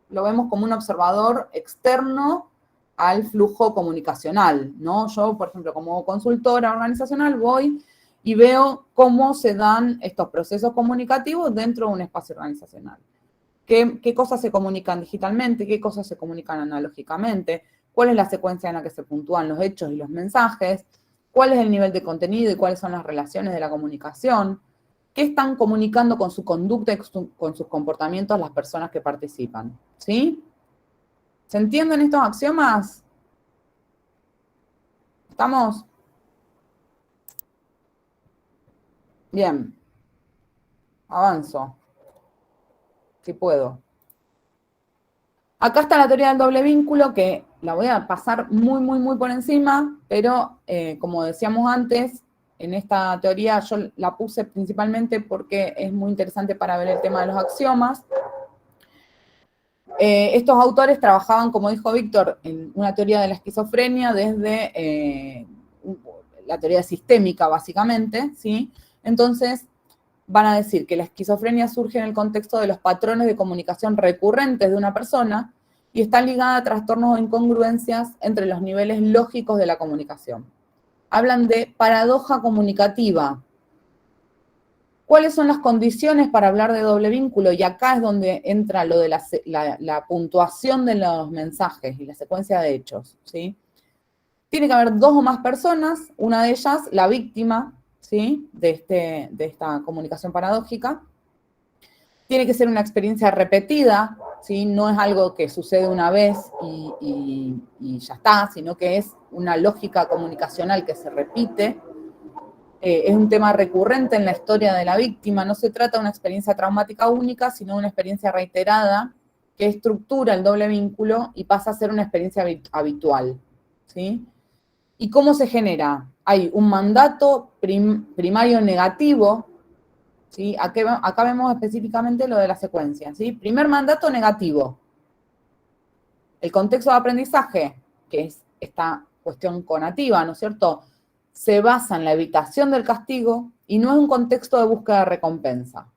lo vemos como un observador externo al flujo comunicacional, ¿no? Yo, por ejemplo, como consultora organizacional voy y veo cómo se dan estos procesos comunicativos dentro de un espacio organizacional. ¿Qué cosas se comunican digitalmente? ¿Qué cosas se comunican analógicamente? ¿Cuál es la secuencia en la que se puntúan los hechos y los mensajes? ¿Cuál es el nivel de contenido y cuáles son las relaciones de la comunicación? ¿Qué están comunicando con su conducta y con sus comportamientos las personas que participan? ¿Sí? ¿Se entienden estos axiomas? ¿Estamos? Bien. Avanzo. Si puedo. Acá está la teoría del doble vínculo, que la voy a pasar muy, muy, muy por encima, pero como decíamos antes, en esta teoría yo la puse principalmente porque es muy interesante para ver el tema de los axiomas. Estos autores trabajaban, como dijo Víctor, en una teoría de la esquizofrenia desde la teoría sistémica, básicamente, ¿sí? Entonces, van a decir que la esquizofrenia surge en el contexto de los patrones de comunicación recurrentes de una persona y está ligada a trastornos o incongruencias entre los niveles lógicos de la comunicación. Hablan de paradoja comunicativa. ¿Cuáles son las condiciones para hablar de doble vínculo? Y acá es donde entra lo de la puntuación de los mensajes y la secuencia de hechos, ¿sí? Tiene que haber dos o más personas, una de ellas, la víctima, ¿sí? de esta comunicación paradójica. Tiene que ser una experiencia repetida, ¿sí? No es algo que sucede una vez y ya está, sino que es una lógica comunicacional que se repite. Es un tema recurrente en la historia de la víctima. No se trata de una experiencia traumática única, sino de una experiencia reiterada que estructura el doble vínculo y pasa a ser una experiencia habitual, ¿sí? ¿Y cómo se genera? Hay un mandato primario negativo, ¿sí? Acá vemos específicamente lo de la secuencia, ¿sí? Primer mandato negativo. El contexto de aprendizaje, que es esta cuestión conativa, ¿no es cierto? se basa en la evitación del castigo y no es un contexto de búsqueda de recompensa.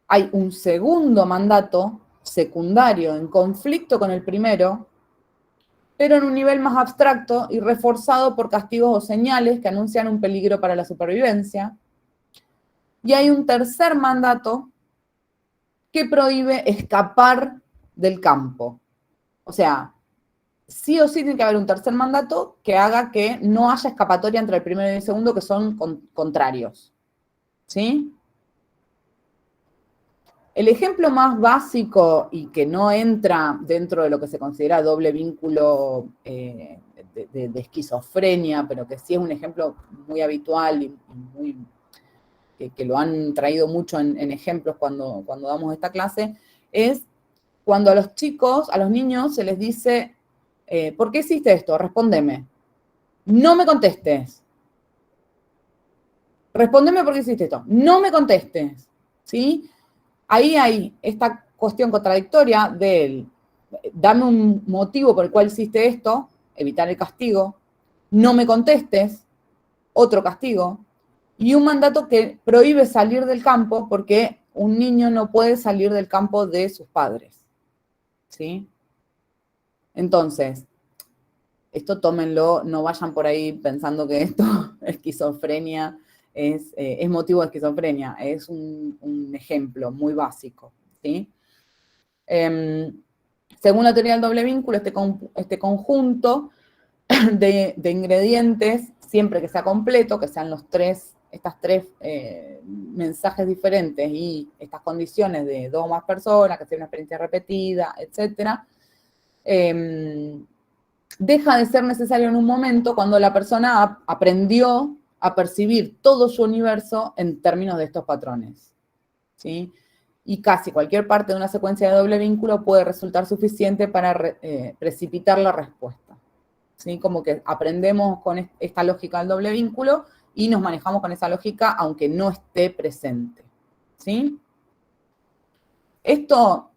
Hay un segundo mandato secundario en conflicto con el primero, pero en un nivel más abstracto y reforzado por castigos o señales que anuncian un peligro para la supervivencia. Y hay un tercer mandato que prohíbe escapar del campo. O sea, sí o sí tiene que haber un tercer mandato que haga que no haya escapatoria entre el primero y el segundo, que son contrarios. ¿Sí? El ejemplo más básico y que no entra dentro de lo que se considera doble vínculo de esquizofrenia, pero que sí es un ejemplo muy habitual y muy, que lo han traído mucho en ejemplos cuando damos esta clase, es cuando a los chicos, a los niños se les dice, ¿por qué hiciste esto? Respóndeme. No me contestes. Respóndeme por qué hiciste esto. No me contestes. ¿Sí? Ahí hay esta cuestión contradictoria del dame un motivo por el cual hiciste esto, evitar el castigo, no me contestes, otro castigo, y un mandato que prohíbe salir del campo porque un niño no puede salir del campo de sus padres. ¿Sí? Entonces, esto tómenlo, no vayan por ahí pensando que esto es esquizofrenia, es motivo de esquizofrenia, es un ejemplo muy básico, ¿sí? Según la teoría del doble vínculo, este conjunto de ingredientes, siempre que sea completo, que sean estas tres mensajes diferentes y estas condiciones de dos o más personas, que sea una experiencia repetida, etc., deja de ser necesario en un momento cuando la persona aprendió a percibir todo su universo en términos de estos patrones, ¿sí? Y casi cualquier parte de una secuencia de doble vínculo puede resultar suficiente para precipitar la respuesta, ¿sí? Como que aprendemos con esta lógica del doble vínculo y nos manejamos con esa lógica aunque no esté presente, ¿sí? Esto,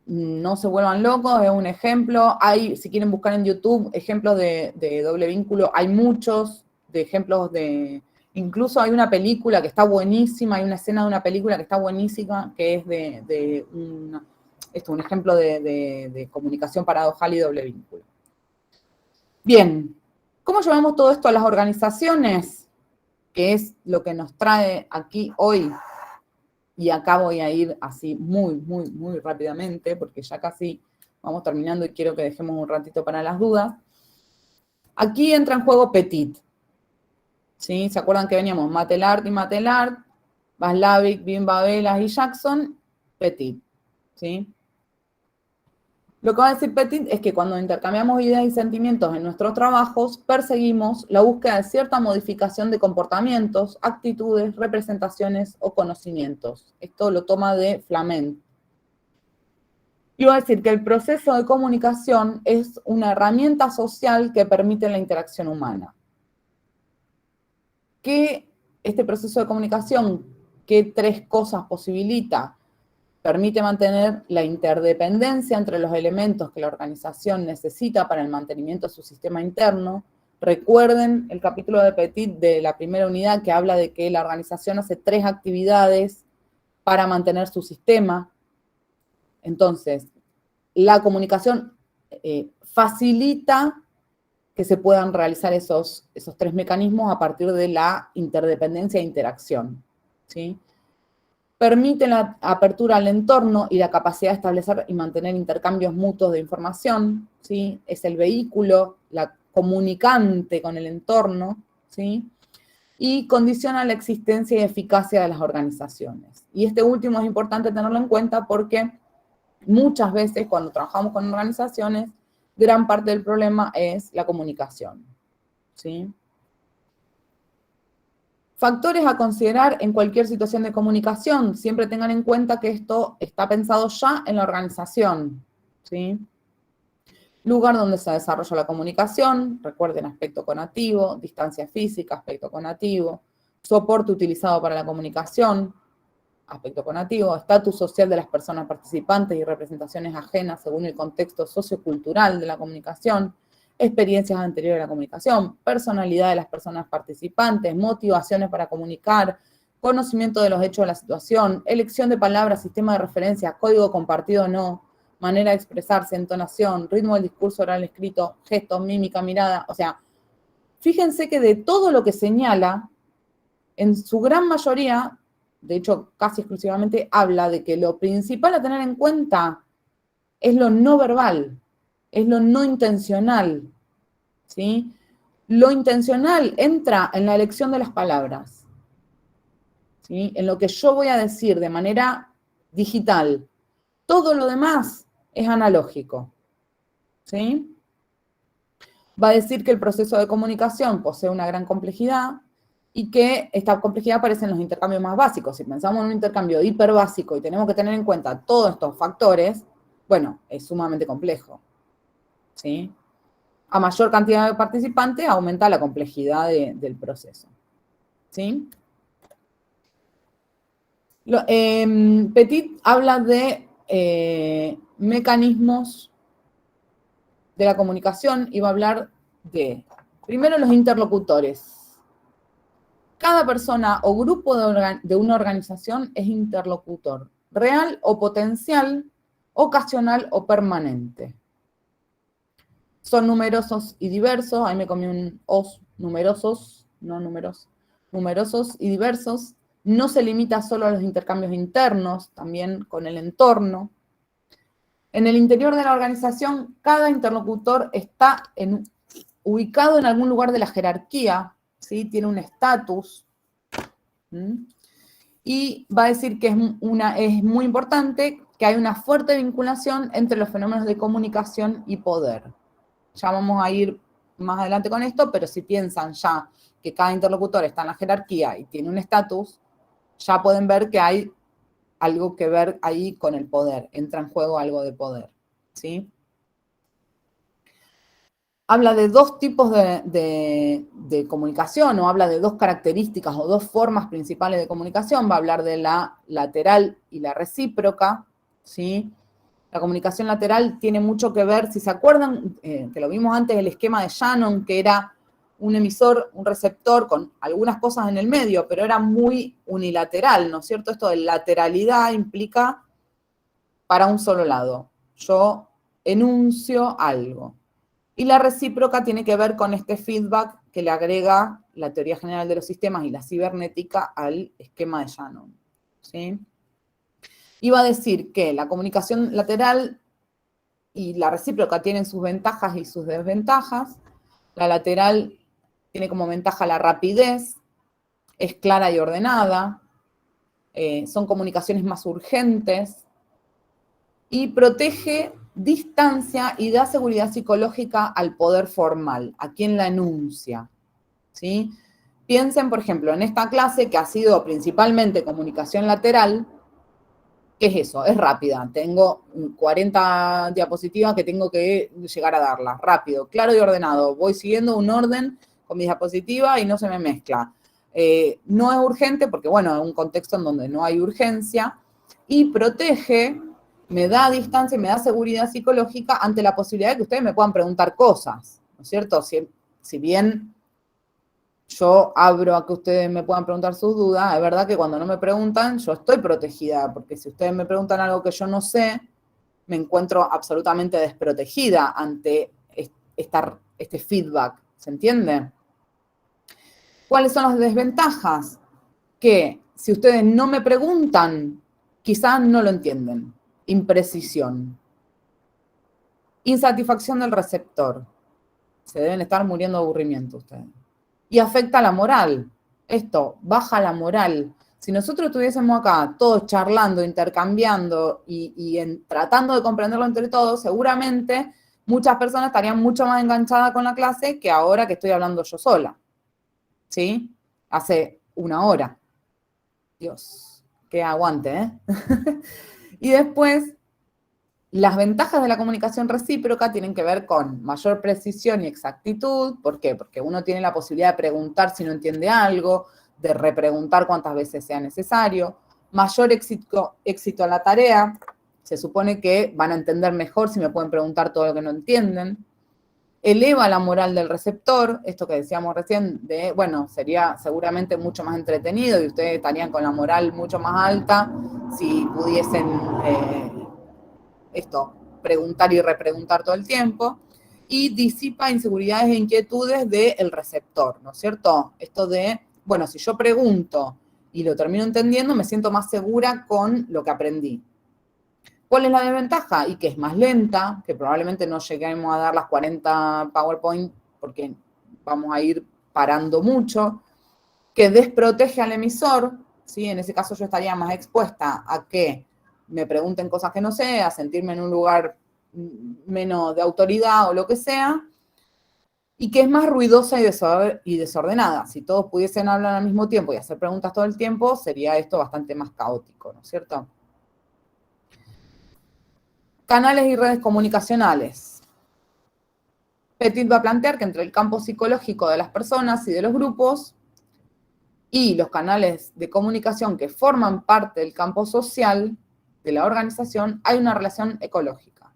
no se vuelvan locos, es un ejemplo. Hay, si quieren buscar en YouTube ejemplos de doble vínculo, hay muchos de ejemplos de... Incluso hay una película que está buenísima, hay una escena de una película que está buenísima, que es un ejemplo de comunicación paradojal y doble vínculo. Bien, ¿cómo llevamos todo esto a las organizaciones? Que es lo que nos trae aquí hoy. Y acá voy a ir así muy, muy, muy rápidamente, porque ya casi vamos terminando y quiero que dejemos un ratito para las dudas. Aquí entra en juego Petit. ¿Sí? ¿Se acuerdan que veníamos Matelart y Matelart, Václavic, Bimba-Velas y Jackson? Petit. ¿Sí? Lo que va a decir Petit es que cuando intercambiamos ideas y sentimientos en nuestros trabajos, perseguimos la búsqueda de cierta modificación de comportamientos, actitudes, representaciones o conocimientos. Esto lo toma de Flamel. Y va a decir que el proceso de comunicación es una herramienta social que permite la interacción humana. ¿Qué este proceso de comunicación, qué tres cosas posibilita? Permite mantener la interdependencia entre los elementos que la organización necesita para el mantenimiento de su sistema interno. Recuerden el capítulo de Petit de la primera unidad que habla de que la organización hace 3 actividades para mantener su sistema. Entonces, la comunicación facilita que se puedan realizar esos 3 mecanismos a partir de la interdependencia e interacción, ¿sí? Permite la apertura al entorno y la capacidad de establecer y mantener intercambios mutuos de información, ¿sí? Es el vehículo, la comunicante con el entorno, ¿sí? Y condiciona la existencia y eficacia de las organizaciones. Y este último es importante tenerlo en cuenta porque muchas veces cuando trabajamos con organizaciones, gran parte del problema es la comunicación, ¿sí? Factores a considerar en cualquier situación de comunicación. Siempre tengan en cuenta que esto está pensado ya en la organización, ¿sí? Lugar donde se desarrolla la comunicación, recuerden aspecto conativo, distancia física, aspecto conativo, soporte utilizado para la comunicación, aspecto conativo, estatus social de las personas participantes y representaciones ajenas según el contexto sociocultural de la comunicación, experiencias anteriores de la comunicación, personalidad de las personas participantes, motivaciones para comunicar, conocimiento de los hechos de la situación, elección de palabras, sistema de referencia, código compartido o no, manera de expresarse, entonación, ritmo del discurso oral escrito, gestos, mímica, mirada. O sea, fíjense que de todo lo que señala, en su gran mayoría, de hecho casi exclusivamente, habla de que lo principal a tener en cuenta es lo no verbal, es lo no intencional, ¿sí? Lo intencional entra en la elección de las palabras, ¿sí? En lo que yo voy a decir de manera digital. Todo lo demás es analógico, ¿sí? Va a decir que el proceso de comunicación posee una gran complejidad y que esta complejidad aparece en los intercambios más básicos. Si pensamos en un intercambio hiperbásico y tenemos que tener en cuenta todos estos factores, bueno, es sumamente complejo, ¿sí? A mayor cantidad de participantes aumenta la complejidad del proceso, ¿sí? Petit habla de mecanismos de la comunicación y va a hablar de, primero, los interlocutores. Cada persona o grupo de una organización es interlocutor, real o potencial, ocasional o permanente. Son numerosos y diversos, ahí me comí un os, numerosos, no números, numerosos y diversos. No se limita solo a los intercambios internos, también con el entorno. En el interior de la organización, cada interlocutor está ubicado en algún lugar de la jerarquía, ¿sí? Tiene un estatus. Y va a decir que es muy importante que hay una fuerte vinculación entre los fenómenos de comunicación y poder. Ya vamos a ir más adelante con esto, pero si piensan ya que cada interlocutor está en la jerarquía y tiene un estatus, ya pueden ver que hay algo que ver ahí con el poder, entra en juego algo de poder, ¿sí? Habla de dos tipos de comunicación, o habla de dos características o dos formas principales de comunicación. Va a hablar de la lateral y la recíproca, ¿sí? La comunicación lateral tiene mucho que ver, si se acuerdan, que lo vimos antes, el esquema de Shannon, que era un emisor, un receptor, con algunas cosas en el medio, pero era muy unilateral, ¿no es cierto? Esto de lateralidad implica para un solo lado. Yo enuncio algo. Y la recíproca tiene que ver con este feedback que le agrega la teoría general de los sistemas y la cibernética al esquema de Shannon, ¿sí? Iba a decir que la comunicación lateral y la recíproca tienen sus ventajas y sus desventajas. La lateral tiene como ventaja la rapidez, es clara y ordenada, son comunicaciones más urgentes y protege distancia y da seguridad psicológica al poder formal, a quien la enuncia, ¿sí? Piensen, por ejemplo, en esta clase que ha sido principalmente comunicación lateral. ¿Qué es eso? Es rápida. Tengo 40 diapositivas que tengo que llegar a darlas. Rápido, claro y ordenado. Voy siguiendo un orden con mi diapositiva y no se me mezcla. No es urgente porque, bueno, es un contexto en donde no hay urgencia. Y protege, me da distancia y me da seguridad psicológica ante la posibilidad de que ustedes me puedan preguntar cosas, ¿no es cierto? Si bien yo abro a que ustedes me puedan preguntar sus dudas, es verdad que cuando no me preguntan, yo estoy protegida, porque si ustedes me preguntan algo que yo no sé, me encuentro absolutamente desprotegida ante este feedback, ¿se entiende? ¿Cuáles son las desventajas? Que si ustedes no me preguntan, quizás no lo entienden. Imprecisión. Insatisfacción del receptor. Se deben estar muriendo de aburrimiento ustedes. Y afecta la moral. Esto baja la moral. Si nosotros estuviésemos acá todos charlando, intercambiando y tratando de comprenderlo entre todos, seguramente muchas personas estarían mucho más enganchadas con la clase que ahora que estoy hablando yo sola. ¿Sí? Hace una hora. Dios, qué aguante, ¿eh? Y después, las ventajas de la comunicación recíproca tienen que ver con mayor precisión y exactitud. ¿Por qué? Porque uno tiene la posibilidad de preguntar si no entiende algo, de repreguntar cuantas veces sea necesario. Mayor éxito a la tarea. Se supone que van a entender mejor si me pueden preguntar todo lo que no entienden. eleva la moral del receptor, esto que decíamos recién, de, bueno, sería seguramente mucho más entretenido y ustedes estarían con la moral mucho más alta si pudiesen preguntar y repreguntar todo el tiempo, y disipa inseguridades e inquietudes del receptor, ¿no es cierto? Esto de, bueno, si yo pregunto y lo termino entendiendo, me siento más segura con lo que aprendí. ¿Cuál es la desventaja? Y que es más lenta, que probablemente no lleguemos a dar las 40 PowerPoint porque vamos a ir parando mucho, que desprotege al emisor, ¿sí? En ese caso yo estaría más expuesta a que me pregunten cosas que no sé, a sentirme en un lugar menos de autoridad o lo que sea, y que es más ruidosa y desordenada. Si todos pudiesen hablar al mismo tiempo y hacer preguntas todo el tiempo, sería esto bastante más caótico, ¿no es cierto? Canales y redes comunicacionales. Petit va a plantear que entre el campo psicológico de las personas y de los grupos y los canales de comunicación que forman parte del campo social de la organización, hay una relación ecológica.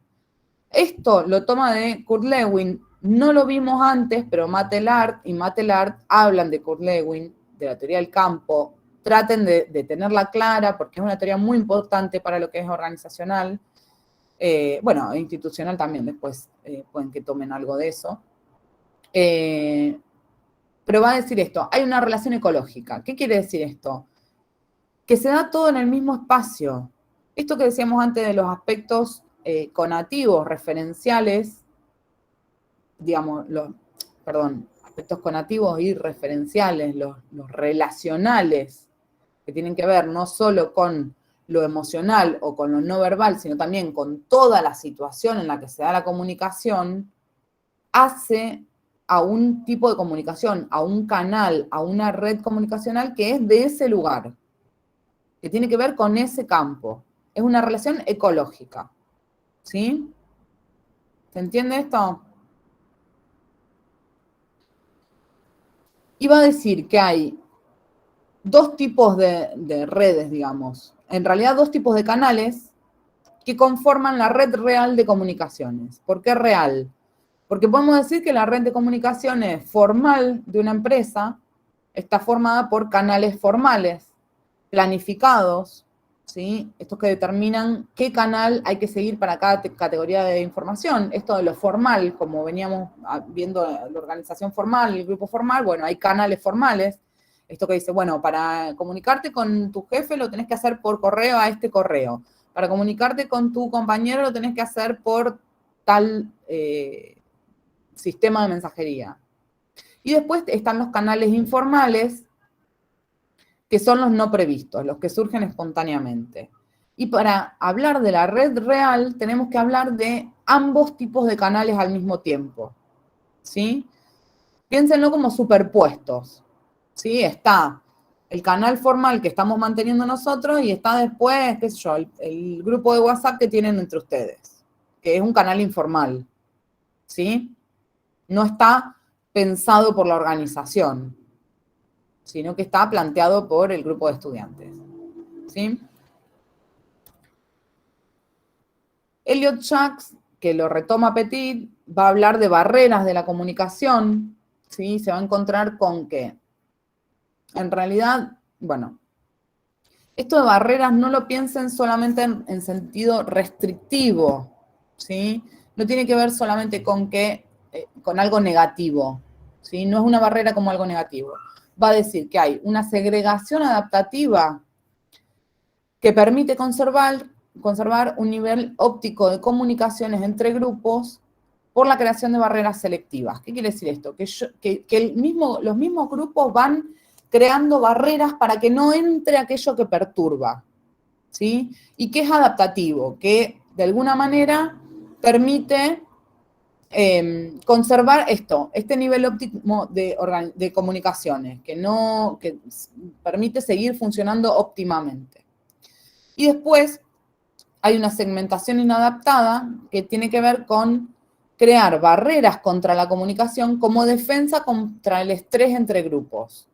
Esto lo toma de Kurt Lewin, no lo vimos antes, pero Matelart y Matelart hablan de Kurt Lewin, de la teoría del campo, traten de tenerla clara porque es una teoría muy importante para lo que es organizacional, bueno, institucional también, después pueden que tomen algo de eso. Pero va a decir esto, hay una relación ecológica. ¿Qué quiere decir esto? Que se da todo en el mismo espacio. Esto que decíamos antes de los aspectos conativos, referenciales, digamos, aspectos conativos y referenciales, los relacionales, que tienen que ver no solo con lo emocional o con lo no verbal, sino también con toda la situación en la que se da la comunicación, hace a un tipo de comunicación, a un canal, a una red comunicacional que es de ese lugar, que tiene que ver con ese campo. Es una relación ecológica, ¿sí? ¿Se entiende esto? Y va a decir que hay dos tipos de redes, digamos, en realidad dos tipos de canales que conforman la red real de comunicaciones. ¿Por qué real? Porque podemos decir que la red de comunicaciones formal de una empresa está formada por canales formales, planificados, ¿sí? Estos que determinan qué canal hay que seguir para cada categoría de información. Esto de lo formal, como veníamos viendo la organización formal, el grupo formal, bueno, hay canales formales. Esto que dice, bueno, para comunicarte con tu jefe lo tenés que hacer por correo a este correo. Para comunicarte con tu compañero lo tenés que hacer por tal sistema de mensajería. Y después están los canales informales, que son los no previstos, los que surgen espontáneamente. Y para hablar de la red real, tenemos que hablar de ambos tipos de canales al mismo tiempo, ¿sí? Piénsenlo como superpuestos, ¿sí? Está el canal formal que estamos manteniendo nosotros y está después, qué sé yo, el grupo de WhatsApp que tienen entre ustedes, que es un canal informal, ¿sí? No está pensado por la organización, sino que está planteado por el grupo de estudiantes, ¿sí? Elliot Jacques, que lo retoma Petit, va a hablar de barreras de la comunicación, ¿sí? Se va a encontrar con que, en realidad, bueno, esto de barreras no lo piensen solamente en sentido restrictivo, ¿sí? No tiene que ver solamente con que, con algo negativo, ¿sí? No es una barrera como algo negativo. Va a decir que hay una segregación adaptativa que permite conservar un nivel óptico de comunicaciones entre grupos por la creación de barreras selectivas. ¿Qué quiere decir esto? Que los mismos grupos van creando barreras para que no entre aquello que perturba, ¿sí? Y que es adaptativo, que de alguna manera permite conservar este nivel óptimo de comunicaciones, que permite seguir funcionando óptimamente. Y después hay una segmentación inadaptada que tiene que ver con crear barreras contra la comunicación como defensa contra el estrés entre grupos,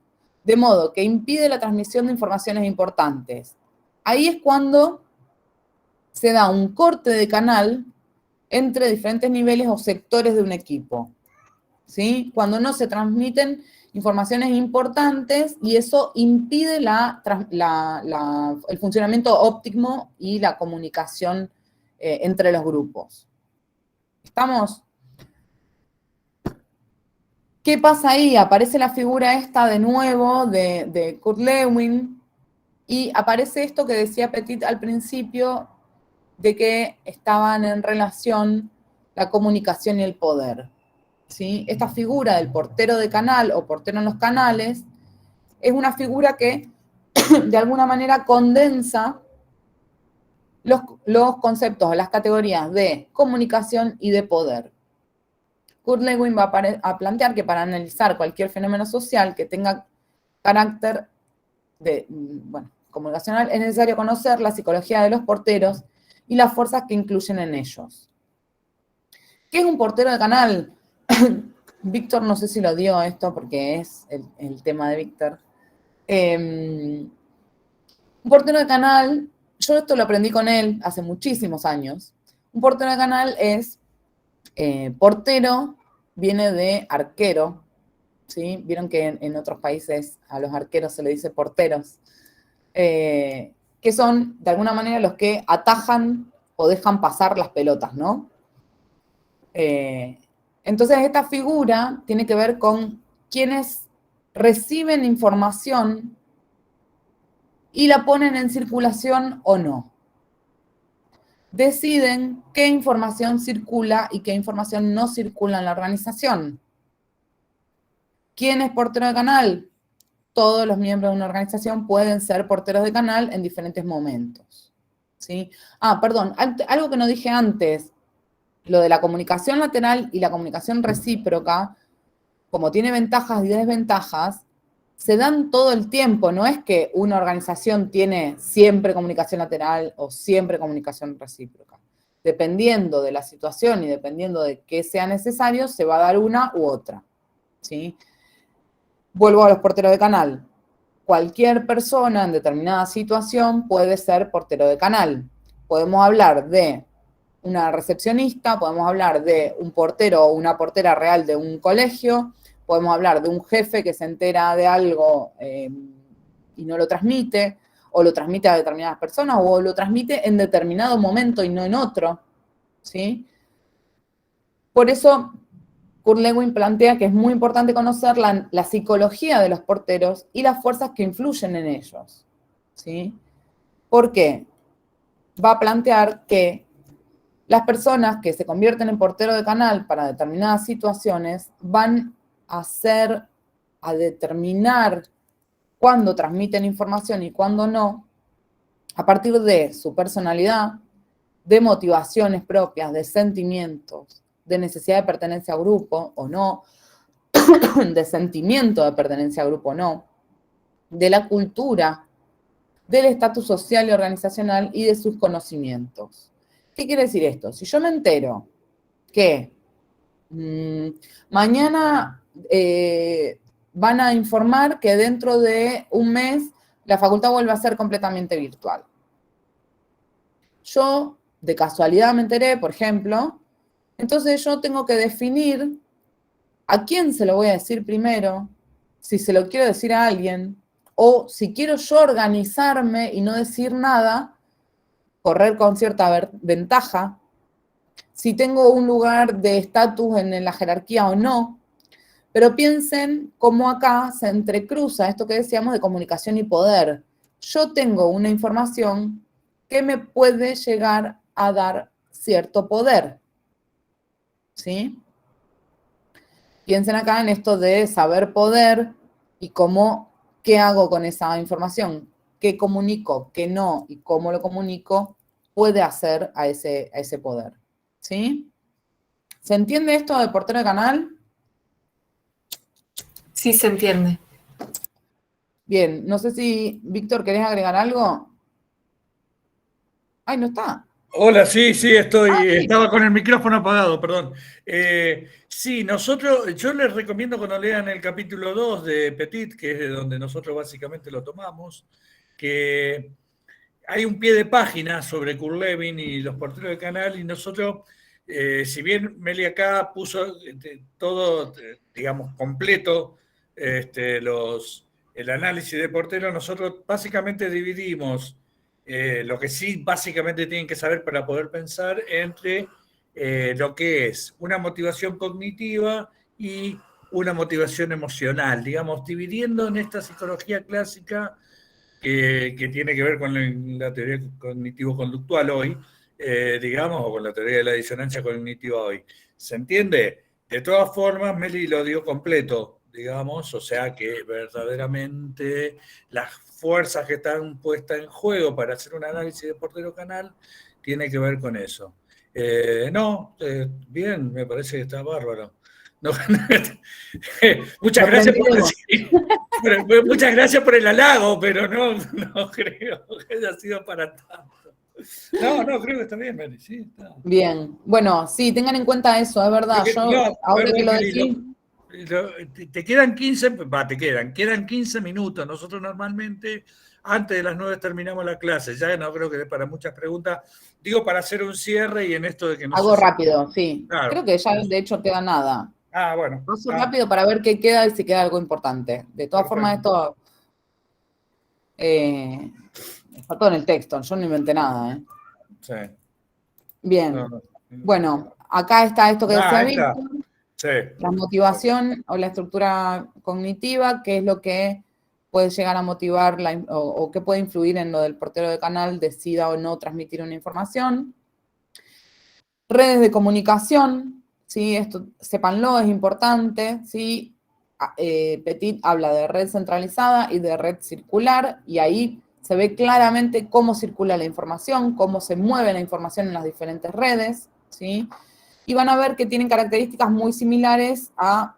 de modo que impide la transmisión de informaciones importantes. Ahí es cuando se da un corte de canal entre diferentes niveles o sectores de un equipo. ¿sí? Cuando no se transmiten informaciones importantes y eso impide el funcionamiento óptimo y la comunicación entre los grupos. ¿Estamos? ¿Qué pasa ahí? Aparece la figura esta de nuevo de Kurt Lewin y aparece esto que decía Petit al principio de que estaban en relación la comunicación y el poder. ¿Sí? Esta figura del portero de canal o portero en los canales es una figura que de alguna manera condensa los conceptos, las categorías de comunicación y de poder. Kurt Lewin va a plantear que para analizar cualquier fenómeno social que tenga carácter comunicacional es necesario conocer la psicología de los porteros y las fuerzas que incluyen en ellos. ¿Qué es un portero de canal? Víctor no sé si lo dio esto porque es el tema de Víctor. Un portero de canal, yo esto lo aprendí con él hace muchísimos años. Un portero de canal es portero, viene de arquero, ¿sí? Vieron que en otros países a los arqueros se le dice porteros, que son de alguna manera los que atajan o dejan pasar las pelotas, ¿no? Entonces esta figura tiene que ver con quienes reciben información y la ponen en circulación o no. Deciden qué información circula y qué información no circula en la organización. ¿Quién es portero de canal? Todos los miembros de una organización pueden ser porteros de canal en diferentes momentos. ¿Sí? Perdón, algo que no dije antes, lo de la comunicación lateral y la comunicación recíproca, como tiene ventajas y desventajas, se dan todo el tiempo, no es que una organización tiene siempre comunicación lateral o siempre comunicación recíproca. Dependiendo de la situación y dependiendo de qué sea necesario, se va a dar una u otra, ¿sí? Vuelvo a los porteros de canal. Cualquier persona en determinada situación puede ser portero de canal. Podemos hablar de una recepcionista, podemos hablar de un portero o una portera real de un colegio, podemos hablar de un jefe que se entera de algo y no lo transmite, o lo transmite a determinadas personas, o lo transmite en determinado momento y no en otro, ¿sí? Por eso, Kurt Lewin plantea que es muy importante conocer la psicología de los porteros y las fuerzas que influyen en ellos, ¿sí? ¿Por qué? Va a plantear que las personas que se convierten en portero de canal para determinadas situaciones van a determinar cuándo transmiten información y cuándo no, a partir de su personalidad, de motivaciones propias, de sentimientos, de necesidad de pertenencia a grupo o no, de sentimiento de pertenencia a grupo o no, de la cultura, del estatus social y organizacional y de sus conocimientos. ¿Qué quiere decir esto? Si yo me entero que mañana van a informar que dentro de un mes la facultad vuelve a ser completamente virtual. Yo, de casualidad me enteré, por ejemplo, entonces yo tengo que definir a quién se lo voy a decir primero, si se lo quiero decir a alguien, o si quiero yo organizarme y no decir nada, correr con cierta ventaja, si tengo un lugar de estatus en la jerarquía o no, pero piensen cómo acá se entrecruza esto que decíamos de comunicación y poder. Yo tengo una información que me puede llegar a dar cierto poder, ¿sí? Piensen acá en esto de saber poder y qué hago con esa información, qué comunico, qué no y cómo lo comunico puede hacer a ese poder, ¿sí? ¿Se entiende esto de portero de canal? Sí, se entiende. Bien, no sé si, Víctor, ¿querés agregar algo? Ay, no está. Hola, sí, estoy. Sí. Estaba con el micrófono apagado, perdón. Sí, yo les recomiendo cuando lean el capítulo 2 de Petit, que es de donde nosotros básicamente lo tomamos, que hay un pie de página sobre Kurt Lewin y los porteros de canal, y nosotros si bien Meli acá puso todo, digamos, completo, el análisis de Portero, nosotros básicamente dividimos lo que sí básicamente tienen que saber para poder pensar entre lo que es una motivación cognitiva y una motivación emocional, digamos, dividiendo en esta psicología clásica que tiene que ver con la teoría cognitivo-conductual hoy, digamos, o con la teoría de la disonancia cognitiva hoy. ¿Se entiende? De todas formas, Meli lo dio completo, digamos, o sea que verdaderamente las fuerzas que están puestas en juego para hacer un análisis de Portero Canal tiene que ver con eso. Bien, me parece que está bárbaro. No, muchas gracias muchas gracias por el halago, pero no creo que haya sido para tanto. No, creo que está bien, Meli, sí, está. Bien, bueno, sí, tengan en cuenta eso, es verdad. Ahora que lo decís... Te quedan 15 minutos. Nosotros normalmente, antes de las 9 terminamos la clase. Ya no creo que dé para muchas preguntas. Digo, para hacer un cierre y en esto de que no Hago rápido, sí. Claro. Creo que ya de hecho queda nada. Bueno. Paso rápido para ver qué queda y si queda algo importante. De todas formas, esto está todo en el texto. Yo no inventé nada, ¿eh? Sí. Bien. Bueno, acá está esto que decía Víctor. Sí. La motivación o la estructura cognitiva, que es lo que puede llegar a motivar o que puede influir en lo del portero de canal decida o no transmitir una información. Redes de comunicación, ¿sí? Esto sépanlo, es importante, ¿sí? Petit habla de red centralizada y de red circular, y ahí se ve claramente cómo circula la información, cómo se mueve la información en las diferentes redes, ¿sí? Y van a ver que tienen características muy similares a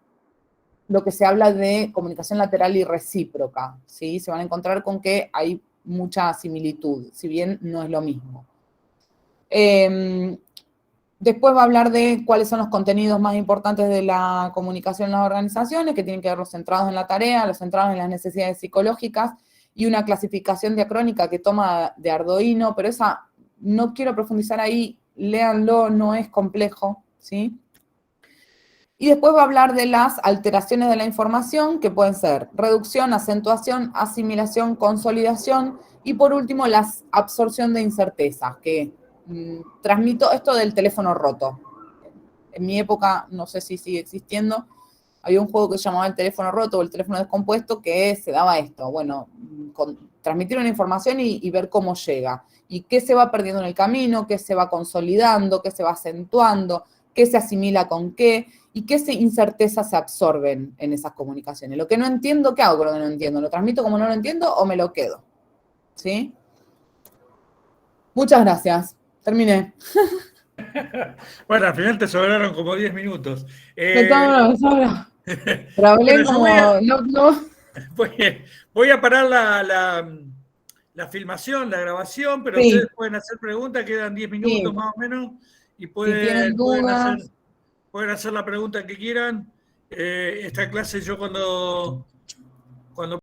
lo que se habla de comunicación lateral y recíproca, ¿sí? Se van a encontrar con que hay mucha similitud, si bien no es lo mismo. Después va a hablar de cuáles son los contenidos más importantes de la comunicación en las organizaciones, que tienen que ver los centrados en la tarea, los centrados en las necesidades psicológicas, y una clasificación diacrónica que toma de Arduino, pero esa no quiero profundizar ahí, léanlo, no es complejo, ¿sí? Y después va a hablar de las alteraciones de la información, que pueden ser reducción, acentuación, asimilación, consolidación, y por último, la absorción de incertezas, que transmito esto del teléfono roto. En mi época, no sé si sigue existiendo, había un juego que se llamaba el teléfono roto o el teléfono descompuesto que se daba esto, bueno, transmitir una información y ver cómo llega, y qué se va perdiendo en el camino, qué se va consolidando, qué se va acentuando, qué se asimila con qué, y qué incertezas se absorben en esas comunicaciones. Lo que no entiendo, ¿qué hago con lo que no entiendo? ¿Lo transmito como no lo entiendo o me lo quedo? ¿Sí? Muchas gracias. Terminé. Bueno, al final te sobraron como 10 minutos. Me sobra. Pero hablé como... Voy a parar la filmación, la grabación, pero ustedes pueden hacer preguntas, quedan 10 minutos más o menos, y pueden hacer la pregunta que quieran. Esta clase yo cuando